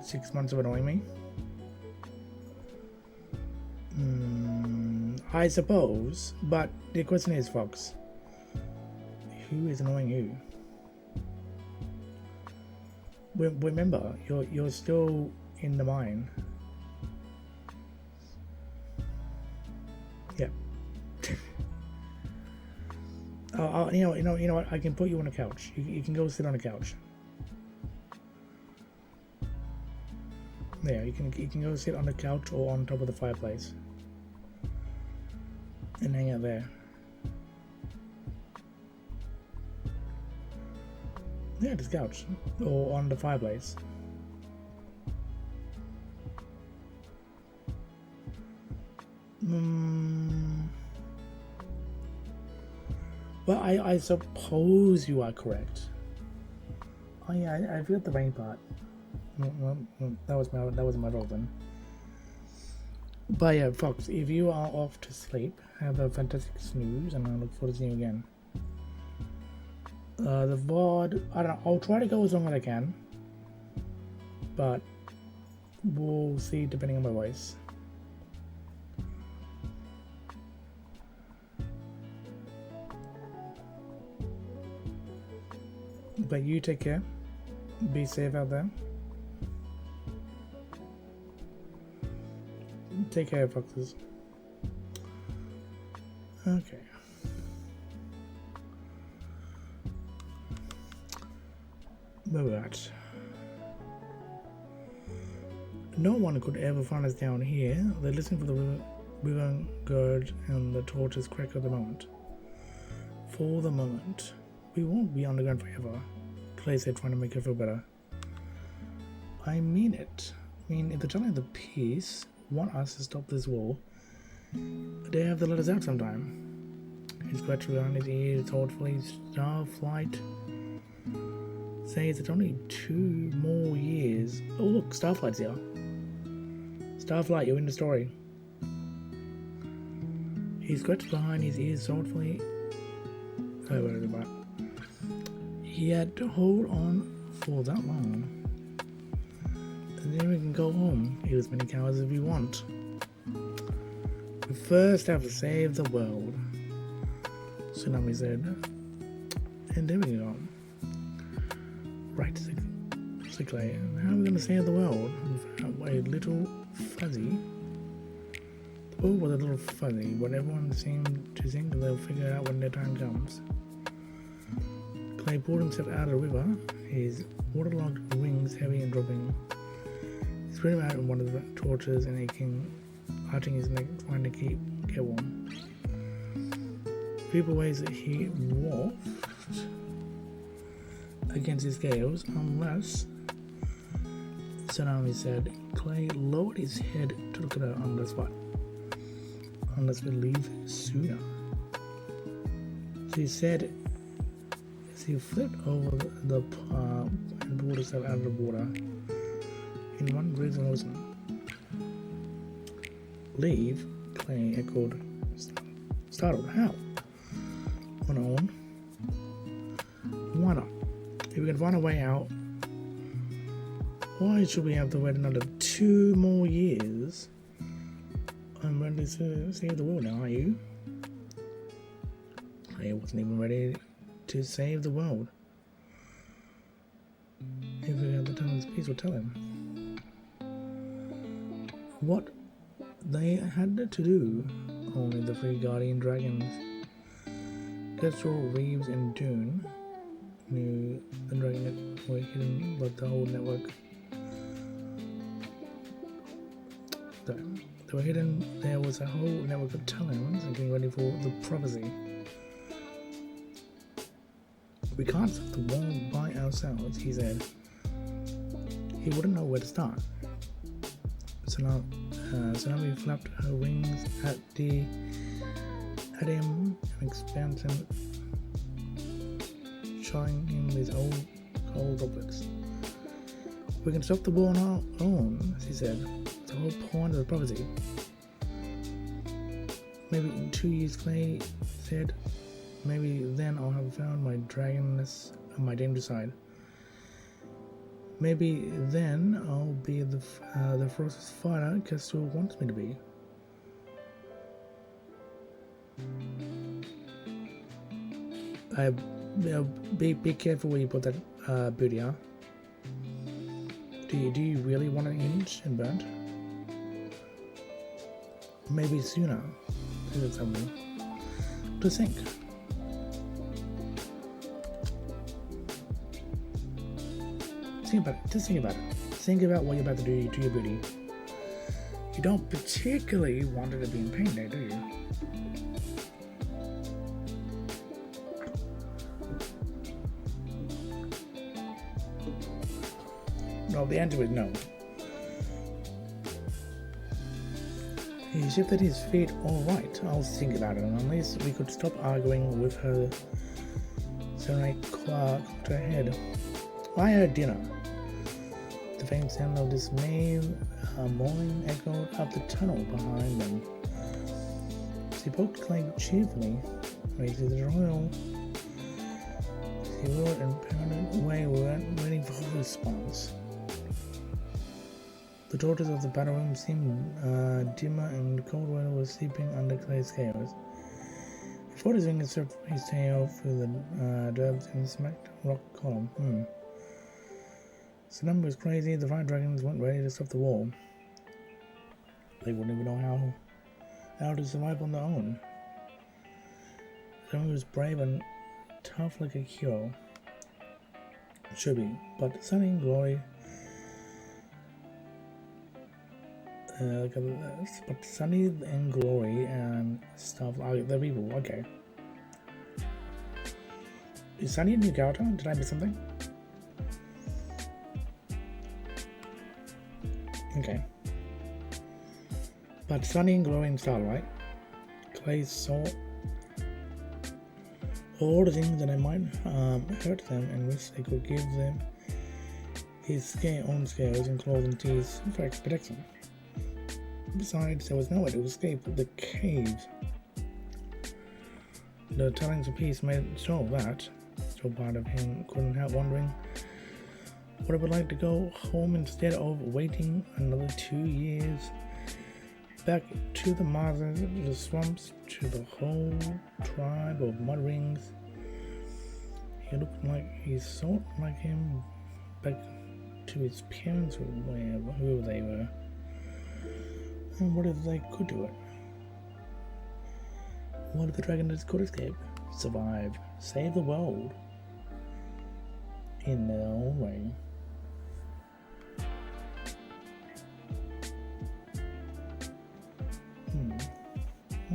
Six months of annoying me? I suppose, but the question is, Fox, who is annoying who? Remember, you're still in the mine. Yeah. Oh, you know what? I can put you on a couch. You can go sit on a couch. There, you can go sit on the couch or on top of the fireplace and hang out there. Yeah, this couch or on the fireplace. Well, I suppose you are correct. Oh yeah, I forgot the rain part. That was my fault then. But yeah, Fox, if you are off to sleep, have a fantastic snooze, and I look forward to seeing you again. The VOD, I don't know, I'll try to go as long as I can, but we'll see depending on my voice. But you take care, be safe out there. Take care, foxes. Okay. Where we're at. No one could ever find us down here. They're listening for the river gurge and the torches crack at the moment. For the moment. We won't be underground forever. Clay said, trying to make her feel better. I mean it. I mean, if they're telling the peace want us to stop this war, they have to let us out sometime. He scratched around his ear thoughtfully. Starflight says it's only 2 more years. Oh look, Starflight's here. Starflight, you're in the story. He scratched behind his ears thoughtfully. Oh, what is it about? He had to hold on for that long. And then we can go home, eat as many cows as we want. We first have to save the world, Tsunami said. And then we can go home. Right, Clay. How are we going to save the world? Without a little fuzzy. The world was a little fuzzy, but everyone seemed to think they'll figure it out when their time comes. Clay pulled himself out of the river, his waterlogged wings heavy and dropping. He spread him out in one of the torches and aching, arching his neck, trying to get warm. Feeble ways that he walked against his gales, unless, Tsunami said. Clay lowered his head to look at her on the spot. Unless we leave sooner. She said as he flipped over the palm and pulled herself out of the water in one breath motion. Leave? Clay echoed, startled. How? On our own? Why not? If we can find a way out, why should we have to wait another 2 more years? I'm ready to save the world now, are you? I wasn't even ready to save the world. If we had the time and peace, we'll tell him. What they had to do, only the 3 guardian dragons, Kestrel, Reeves, and Dune, knew the dragon were hidden, but the whole network. They were hidden. There was a whole network of talons getting ready for the prophecy. We can't stop the war by ourselves, he said. He wouldn't know where to start. Tsunami flapped her wings at him, an expansion, showing him his old cold droplets. We can stop the war on our own, she said. It's the whole point of the prophecy. Maybe in 2 years, Clay said. Maybe then I'll have found my dragonness and my dangerous side. Maybe then I'll be the ferocious fighter Kestrel wants me to be. Be careful where you put that booty, huh? Do you really want it hinged and burnt? Maybe sooner. Said something. To think. Think about it. Just think about it. Think about what you're about to do to your booty. You don't particularly want it to be in pain there, do you? No, the answer is no. He shifted his feet. Alright, I'll think about it. And unless we could stop arguing with her, Serenade cocked her head. Fire dinner. The faint sound of dismay moaning echoed up the tunnel behind them. She poked Clay cheerfully, raised the royal. She roared in a permanent way, waiting for her response. The torches of the battle room seemed dimmer, and the cold water was sleeping under Clay's scales. Before his fingers swept his tail through the dubs and smacked rock column. The number was crazy. The fire dragons weren't ready to stop the war. They wouldn't even know how to survive on their own. The number was brave and tough like a hero. Should be, but Sunny and Glory. But Sunny and Glory and stuff are the people. Okay. Is Sunny a new character? Did I miss something? Okay. But Sunny and Glory and style, right? Clay saw all the things that I might hurt them and wish they could give them his own scales and claws and teeth for protection. Besides, there was no way to escape the caves. The tellings of peace made sure that. So part of him couldn't help wondering what it would like to go home instead of waiting another 2 years. Back to the marshes, the swamps, to the whole tribe of mud rings. He looked like he sort like him back to his parents or whoever they were. And what if they could do it? What if the dragons could escape, survive, save the world in their own way?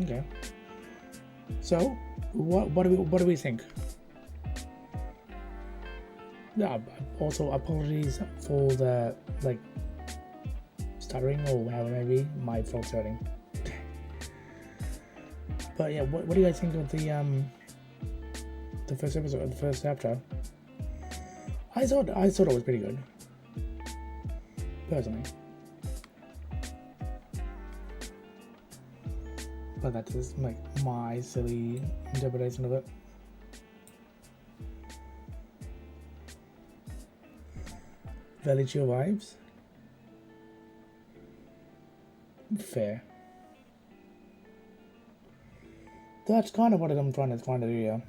Okay. So, what do we think? Yeah. Also, apologies for the stuttering or however it may be. My fault starting. But yeah, what do you guys think of the first episode, the first chapter? I thought it was pretty good, personally. But that's just my silly interpretation of it. Very chill vibes. Fair. That's kind of what I'm trying to do here.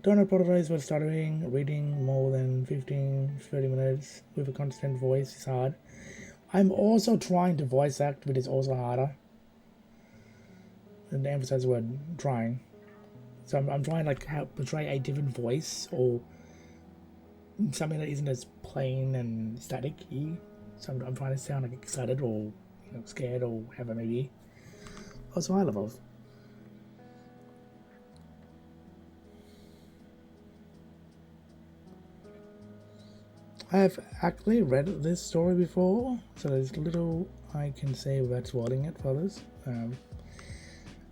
Don't apologize for stuttering. Reading more than 15-30 minutes with a constant voice is hard. I'm also trying to voice act, but it's also harder. And emphasize the word trying. So I'm trying to portray a different voice or something that isn't as plain and static-y. So I'm trying to sound excited or scared or whatever maybe. Also high level. I have actually read this story before, so there's little I can say without spoiling it for others.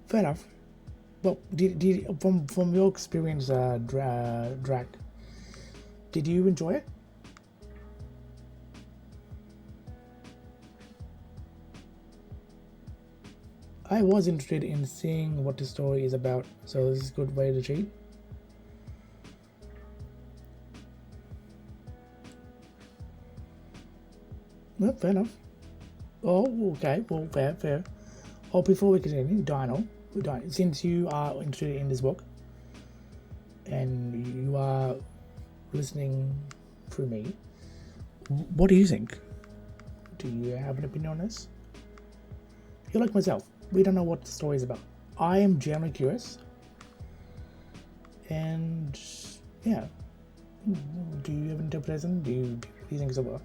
Fair enough. Well, from your experience, Drac, did you enjoy it? I was interested in seeing what the story is about, so this is a good way to cheat. Well, fair enough. Oh, okay. Well, fair. Oh, before we continue, Dino, since you are interested in this book and you are listening through me, what do you think? Do you have an opinion on this? You're like myself. We don't know what the story is about. I am generally curious. And yeah. Do you have an interpretation? Do you think so far?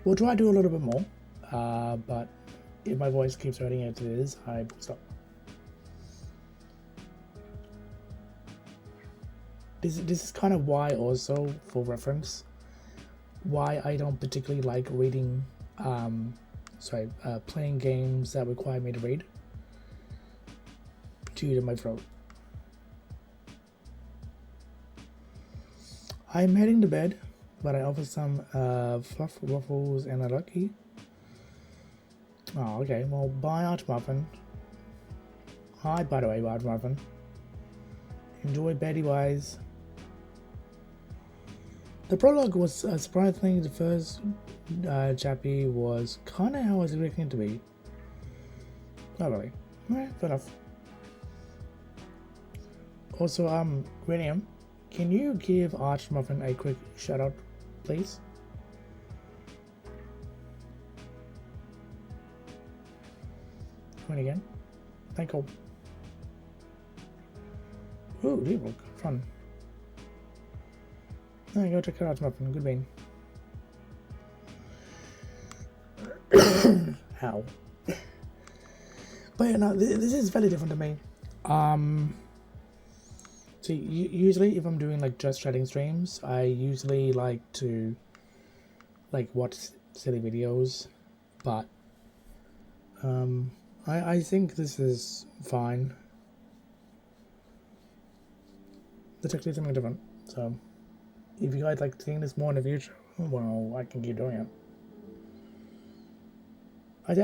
We'll try to do a little bit more, but if my voice keeps hurting as it is, I will stop. This is kind of why also, for reference, why I don't particularly like reading, playing games that require me to read due to my throat. I'm heading to bed, but I offer some fluff waffles and a lucky. Oh, okay. Well, bye, Arch Muffin. Hi, by the way, Arch Muffin. Enjoy Betty Wise. The prologue was surprisingly the first chapter was kind of how I was expecting it to be. Not really. Alright, fair enough. Also, William, can you give Arch Muffin a quick shout out, please? Come in again. Thank you. Ooh, Reebok, fun. There you go, check it out, Muffin. Good bean. How? But yeah, no, this is very different to me. So usually if I'm doing like just chatting streams, I usually like to watch silly videos, but I think this is fine. It's actually something different. So if you guys like seeing this more in the future, well, I can keep doing it. I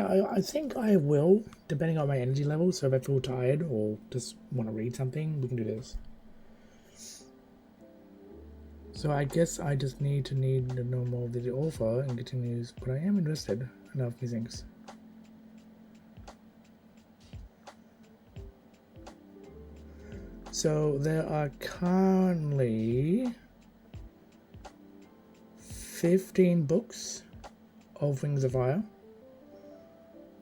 think I will, depending on my energy level. So if I feel tired or just want to read something, we can do this. So I guess I just need to know more of the author and continues, but I am interested enough these things. So there are currently 15 books of Wings of Fire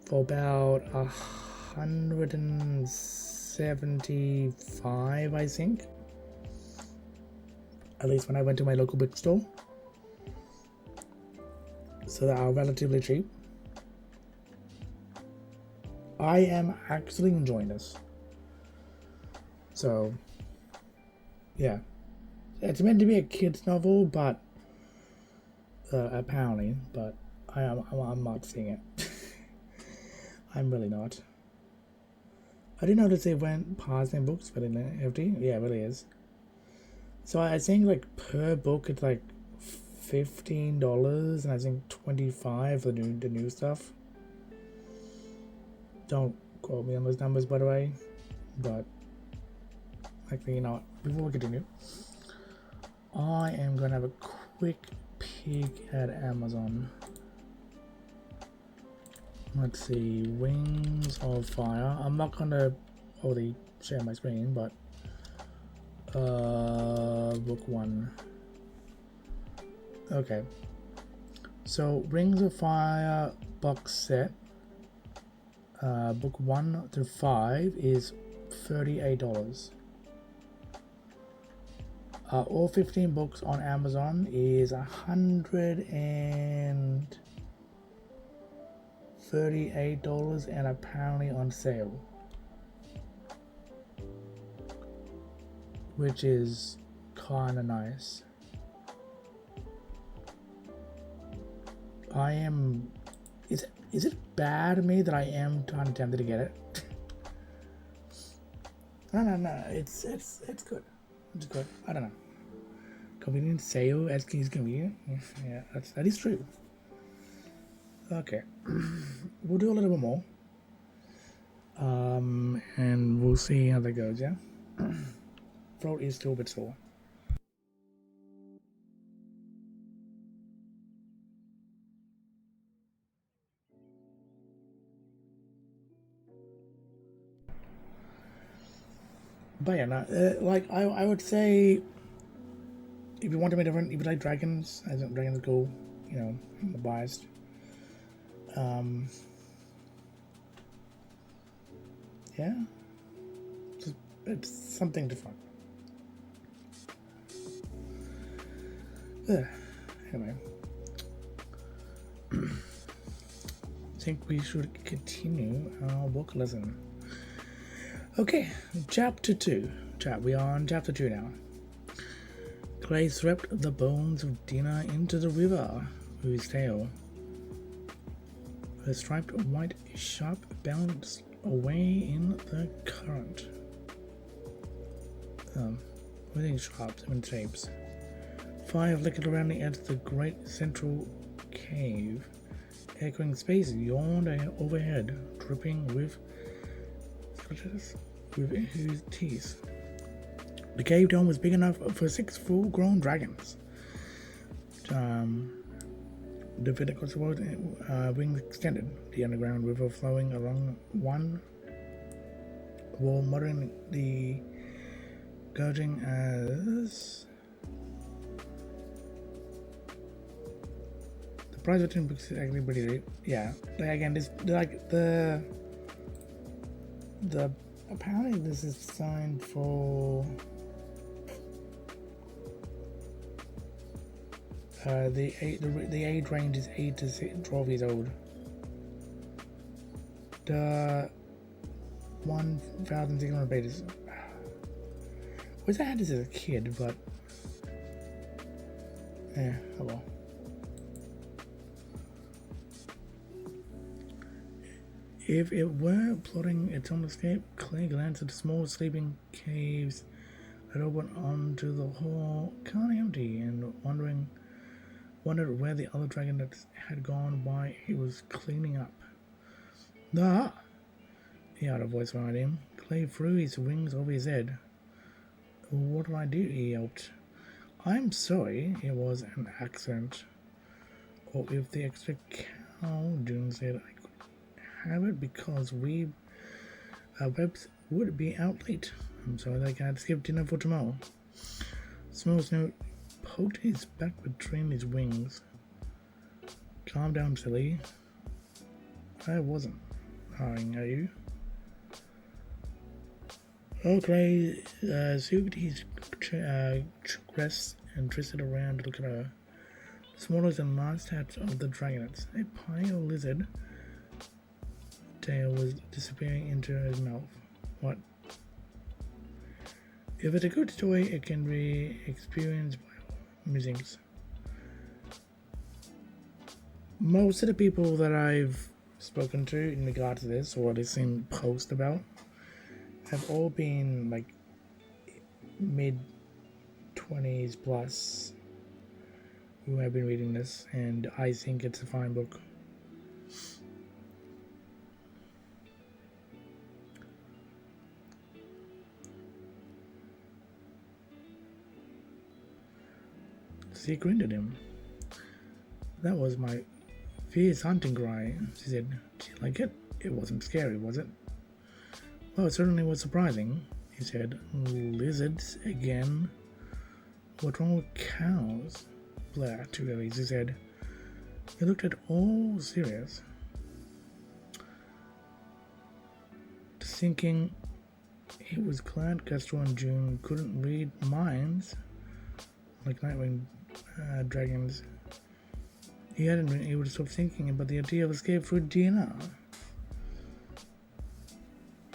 for about 175, I think. At least when I went to my local bookstore. So they are relatively cheap. I am actually enjoying this. So, yeah. It's meant to be a kid's novel, but apparently, but I'm not seeing it. I'm really not. I didn't notice it went past in books, but in FD, yeah, it really is. So I think like per book it's like $15, and I think $25 for the new stuff. Don't quote me on those numbers, by the way, but actually, you know what? Before we continue, I am gonna have a quick peek at Amazon. Let's see, Wings of Fire. I'm not gonna already share my screen, but book 1. Okay, so Rings of Fire box set, book 1 through 5 is $38. All 15 books on Amazon is $138 and apparently on sale, which is kind of nice. I am. Is it bad of me that I am kind of tempted to get it? No. It's good. It's good. I don't know. Convenient sale as is convenient. Yeah, that is true. Okay, we'll do a little bit more. And we'll see how that goes. Yeah. Throat is still a bit sore. But yeah, no, like I would say, if you want to be different, if you like dragons, I think dragons are cool. You know, I'm biased. Yeah, it's something different. Anyway, I think we should continue our book lesson. Okay, chapter 2. We are on chapter 2 now. Clay swept the bones of Dina into the river, whose tail, her striped white sharp, bounced away in the current. Within sharps and shapes. Fire flickered around the edge of the great central cave. Echoing space yawned overhead, dripping with his teeth. The cave dome was big enough for 6 full-grown dragons. The vertical wings extended, the underground river flowing along one wall, muttering the gurging as the price of 10 books is actually pretty cheap. Yeah, again, this like the apparently this is designed for the age range is 8 to 12 years old. The 1,600 pages. Wish I had this as a kid, but oh well. If it were plotting its own escape, Clay glanced at the small sleeping caves that opened onto the hall, kind of empty, and wondered where the other dragon that had gone by he was cleaning up. Ah! He heard a voice behind him. Clay threw his wings over his head. What did I do? He yelped. I'm sorry, it was an accident. Or if the extra cow, June said, I could have it because Webs would be out late. I'm sorry that I can't skip dinner for tomorrow. Small Snow poked his back between his wings. Calm down, silly. I wasn't hurrying at you. Okay, soothed his crest and twisted around to look at her. The smallest and last hatch of the dragonets, a pale lizard tail was disappearing into his mouth. What? If it's a good story, it can be experienced by musings. Most of the people that I've spoken to in regard to this, or I've seen posts about, have all been like mid-20s plus who have been reading this, and I think it's a fine book. She grinned at him. That was my fierce hunting cry, she said. Did you like it? It wasn't scary, was it? Well, it certainly was surprising, he said. Lizards again? What's wrong with cows? Blah, too early, she said. He looked at all serious. Thinking he was glad Castro and June couldn't read minds like Nightwing dragons. He hadn't been able to stop thinking about the idea of escape through dinner.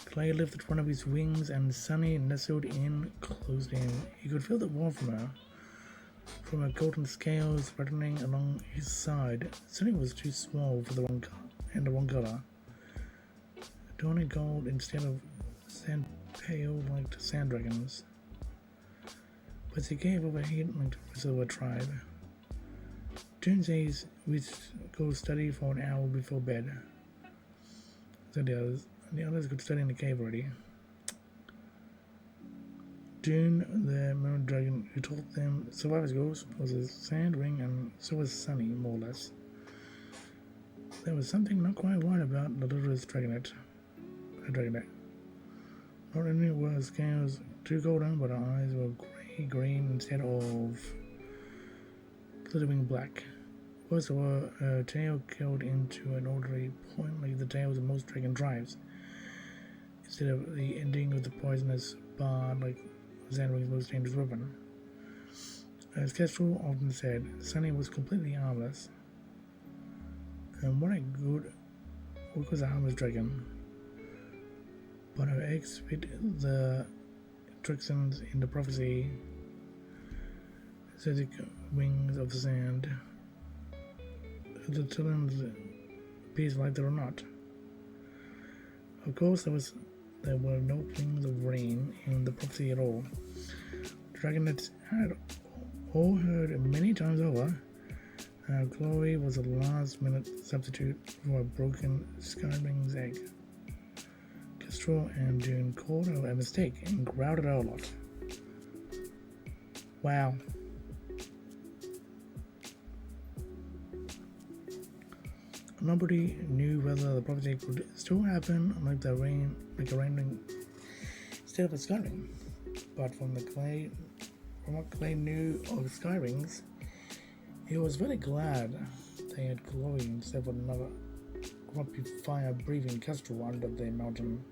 Clay lifted one of his wings and Sunny nestled in close to him. He could feel the warmth from her golden scales running along his side. Sunny was too small for the wrong color. Tawny gold instead of sand pale like the sand dragons. But she gave over heat like the rest of her tribe. June says we go study for an hour before bed. So the others could study in the cave already. June, the mermaid dragon who taught them survivor's goals, was a sand ring, and so was Sunny, more or less. There was something not quite right about the littlest dragonet. Not only were her scales too golden, but her eyes were green instead of glittering black. Worse, her tail curled into an ordinary point like the tails of most dragon tribes, instead of the ending of the poisonous bar like Sandwing's most dangerous weapon. As Kestrel often said, Sunny was completely harmless. And what was a harmless dragon? But her eggs fit the Trixons in the prophecy, aesthetic wings of the sand. The children's appears like they were not. Of course, there were no wings of rain in the prophecy at all. Dragonets had all heard many times over. Chloe was a last-minute substitute for a broken Skywing's egg. Kestrel and June called her a mistake and growled at her a lot. Wow. Nobody knew whether the prophecy could still happen like a rain instead of a Skywing. But from what Clay knew of Skywings, he was very glad they had Chloe instead of another grumpy fire-breathing Kestrel under the mountain.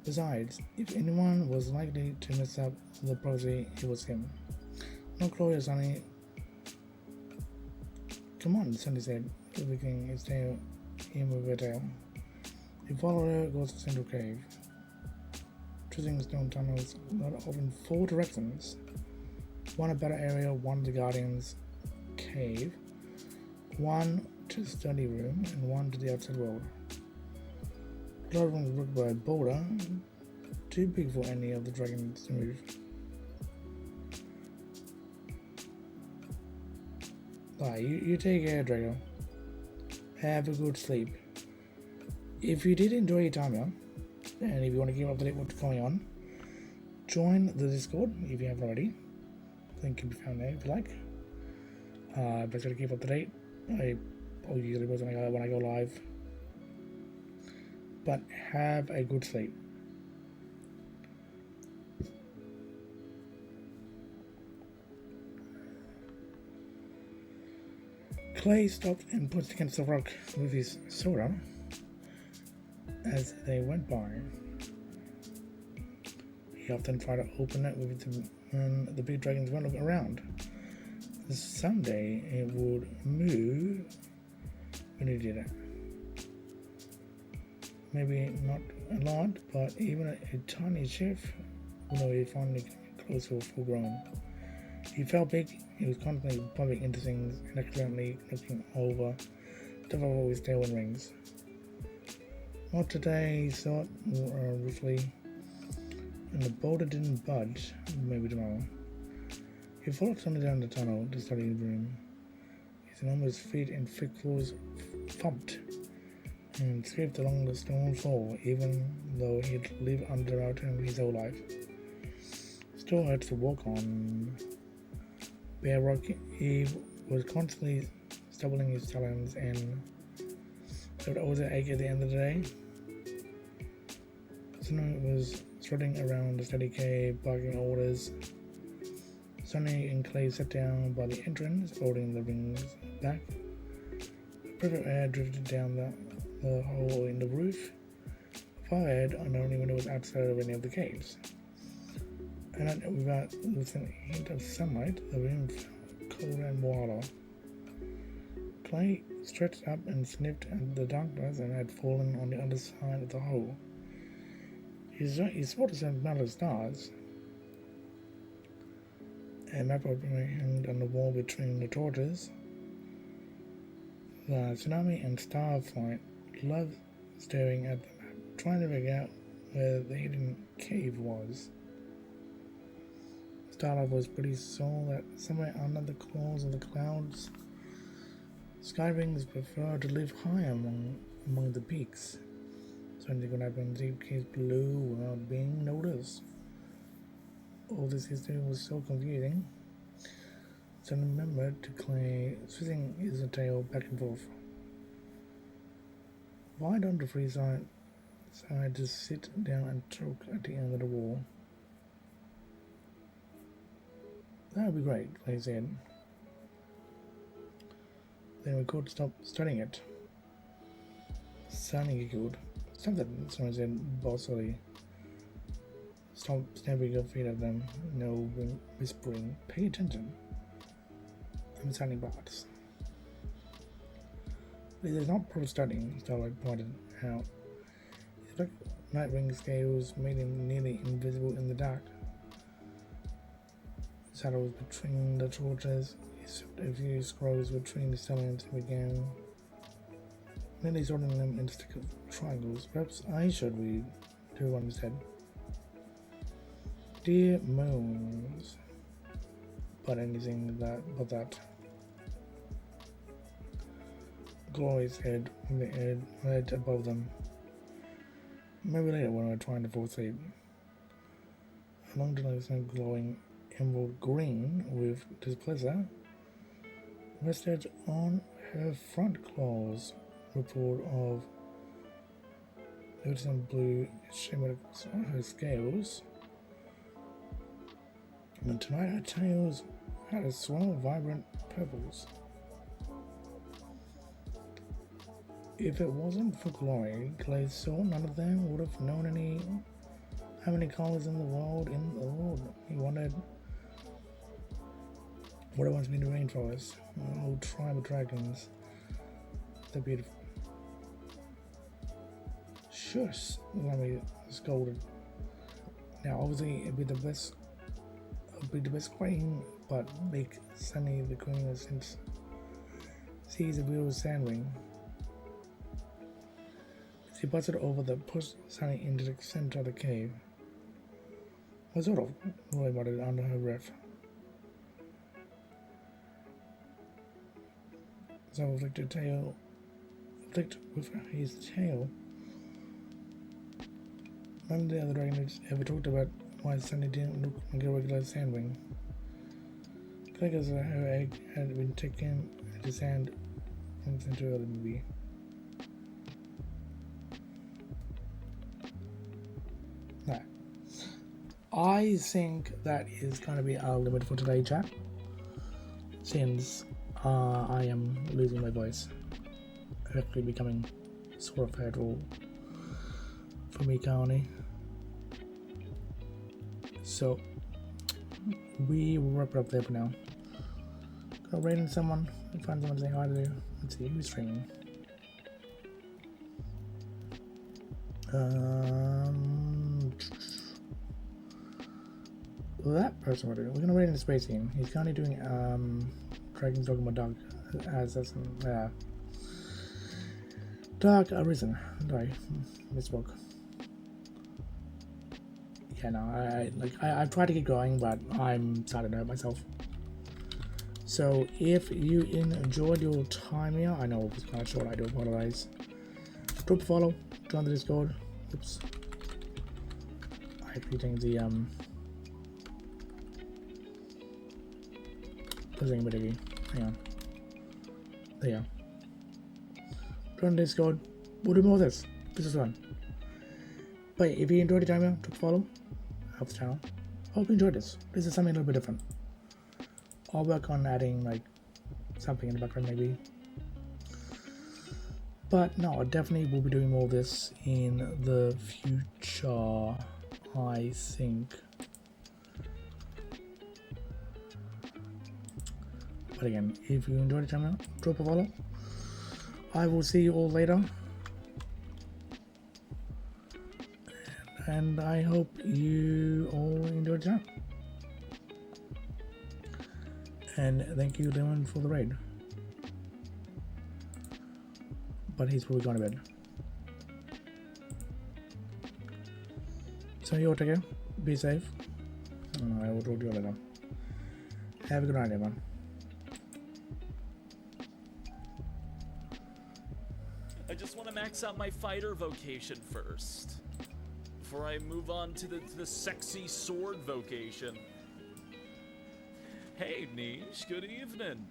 Besides, if anyone was likely to mess up the prophecy, it was him. No, Chloe or Sunny. Come on, Sunny said, licking his tail in with her tail. He followed her across the central cave. Twisting stone tunnels led off in 4 directions. One a better area, one the Guardian's cave, one to the study room, and one to the outside world. The other one was blocked by a boulder, too big for any of the dragons to move. You take care, Drago. Have a good sleep. If you did enjoy your time here, and if you want to keep up to date with what's going on, join the Discord if you haven't already. Link can be found there if you like. But to keep up to date, I usually post when I go live. But have a good sleep. Clay stopped and pushed against the rock with his sword as they went by. He often tried to open it when the big dragons went around. Someday it would move when he did it. Maybe not a lot, but even a tiny shift would know he finally close to full grown. He felt big. He was constantly bumping into things and accidentally looking over to follow his tailwind rings. Not today, he thought ruefully, and the boulder didn't budge. Maybe tomorrow. He followed Sunny down the tunnel to study room. His enormous feet and thick claws thumped and scraped along the stone floor, even though he'd lived under a mountain his whole life. Still had to walk on bare rock. He was constantly stubbling his talons and it would always ache at the end of the day. Sunny was strutting around the study cave, barking orders. Sunny and Clay sat down by the entrance, holding the rings back. Perfect air drifted down the hole in the roof. Far ahead, and the only window was outside of any of the caves. And without losing a hint of sunlight, the room felt cold and warmer. Clay stretched up and sniffed at the darkness and had fallen on the other side of the hole. He spotted some metal stars. A map hung on the wall between the torches. The Tsunami and Starflight loved staring at the map, trying to figure out where the hidden cave was. Starlight was pretty sure that somewhere under the claws of the clouds, Skywings prefer to live high among the peaks, so they could happen deep caves below without being noticed. All this history was so confusing. So I remembered to Clay switching his tail back and forth. Why don't the three decide to sit down and talk at the end of the wall? That would be great, Clay said. Then we could stop studying it. Sunny giggled. Stop that, someone said bossily. Stop stamping your feet at them. No whispering. Pay attention. I'm sounding parts. It is not pro studying, Starlight pointed out. His black night-ring scales made him nearly invisible in the dark. Shadows between the torches. He slipped a few scrolls between the stallions and began nearly sorting them into triangles. Perhaps I should read, everyone said. Dear moons. But anything but that. Glory's head on the edge above them. Maybe later when we're trying to fall asleep. A long generation glowing emerald green with displeasure rested on her front claws. Report of noticing blue shimmer on her scales. And tonight her tails had a swirl of vibrant purples. If it wasn't for Glory, Clay saw none of them would have known how many colors in the world. He wondered what it must be in the rainforest. An old tribe of dragons. They're beautiful. Shush, Lemmy scolded. Now obviously it'd be the best queen, but make Sunny the queen since sees a real sandwing. She buzzed over the pushed Sunny into the center of the cave. What sort of? Roy muttered under her breath. Some flicked with his tail. None of the other dragons ever talked about why Sunny didn't look like a regular sandwing. Because her egg had been taken to sand from the center of the movie. No. I think that is going to be our limit for today, chat. Since I am losing my voice. Actually becoming sort of hurtful for me currently. So we will wrap it up there for now. Go rating someone and find someone to say hi to. Let's see who's streaming. That person we're gonna rate in the space team. He's currently doing Dragon's Dogma Dark as Dark Arisen. Sorry, misspoke. Yeah, no, I tried to get going, but I'm starting to hurt myself. So if you enjoyed your time here, I know it was kind of short. I do apologize. Drop a follow, join the Discord. Oops. I actually think the hang on. There you go. Join the Discord. We'll do more of this. This is fun. But if you enjoyed the time here, drop a follow. Help the channel. Hope you enjoyed this. This is something a little bit different. I'll work on adding like something in the background maybe. But no, I definitely will be doing more of this in the future, I think. But again, if you enjoyed the channel, drop a follow. I will see you all later. And I hope you all enjoyed the channel. And thank you, Leon, for the raid. But he's probably gone to bed. So you all take care. Be safe. And I will talk to you later. Have a good night, everyone. I just want to max out my fighter vocation first. Before I move on to the sexy sword vocation. Hey, Niche, good evening.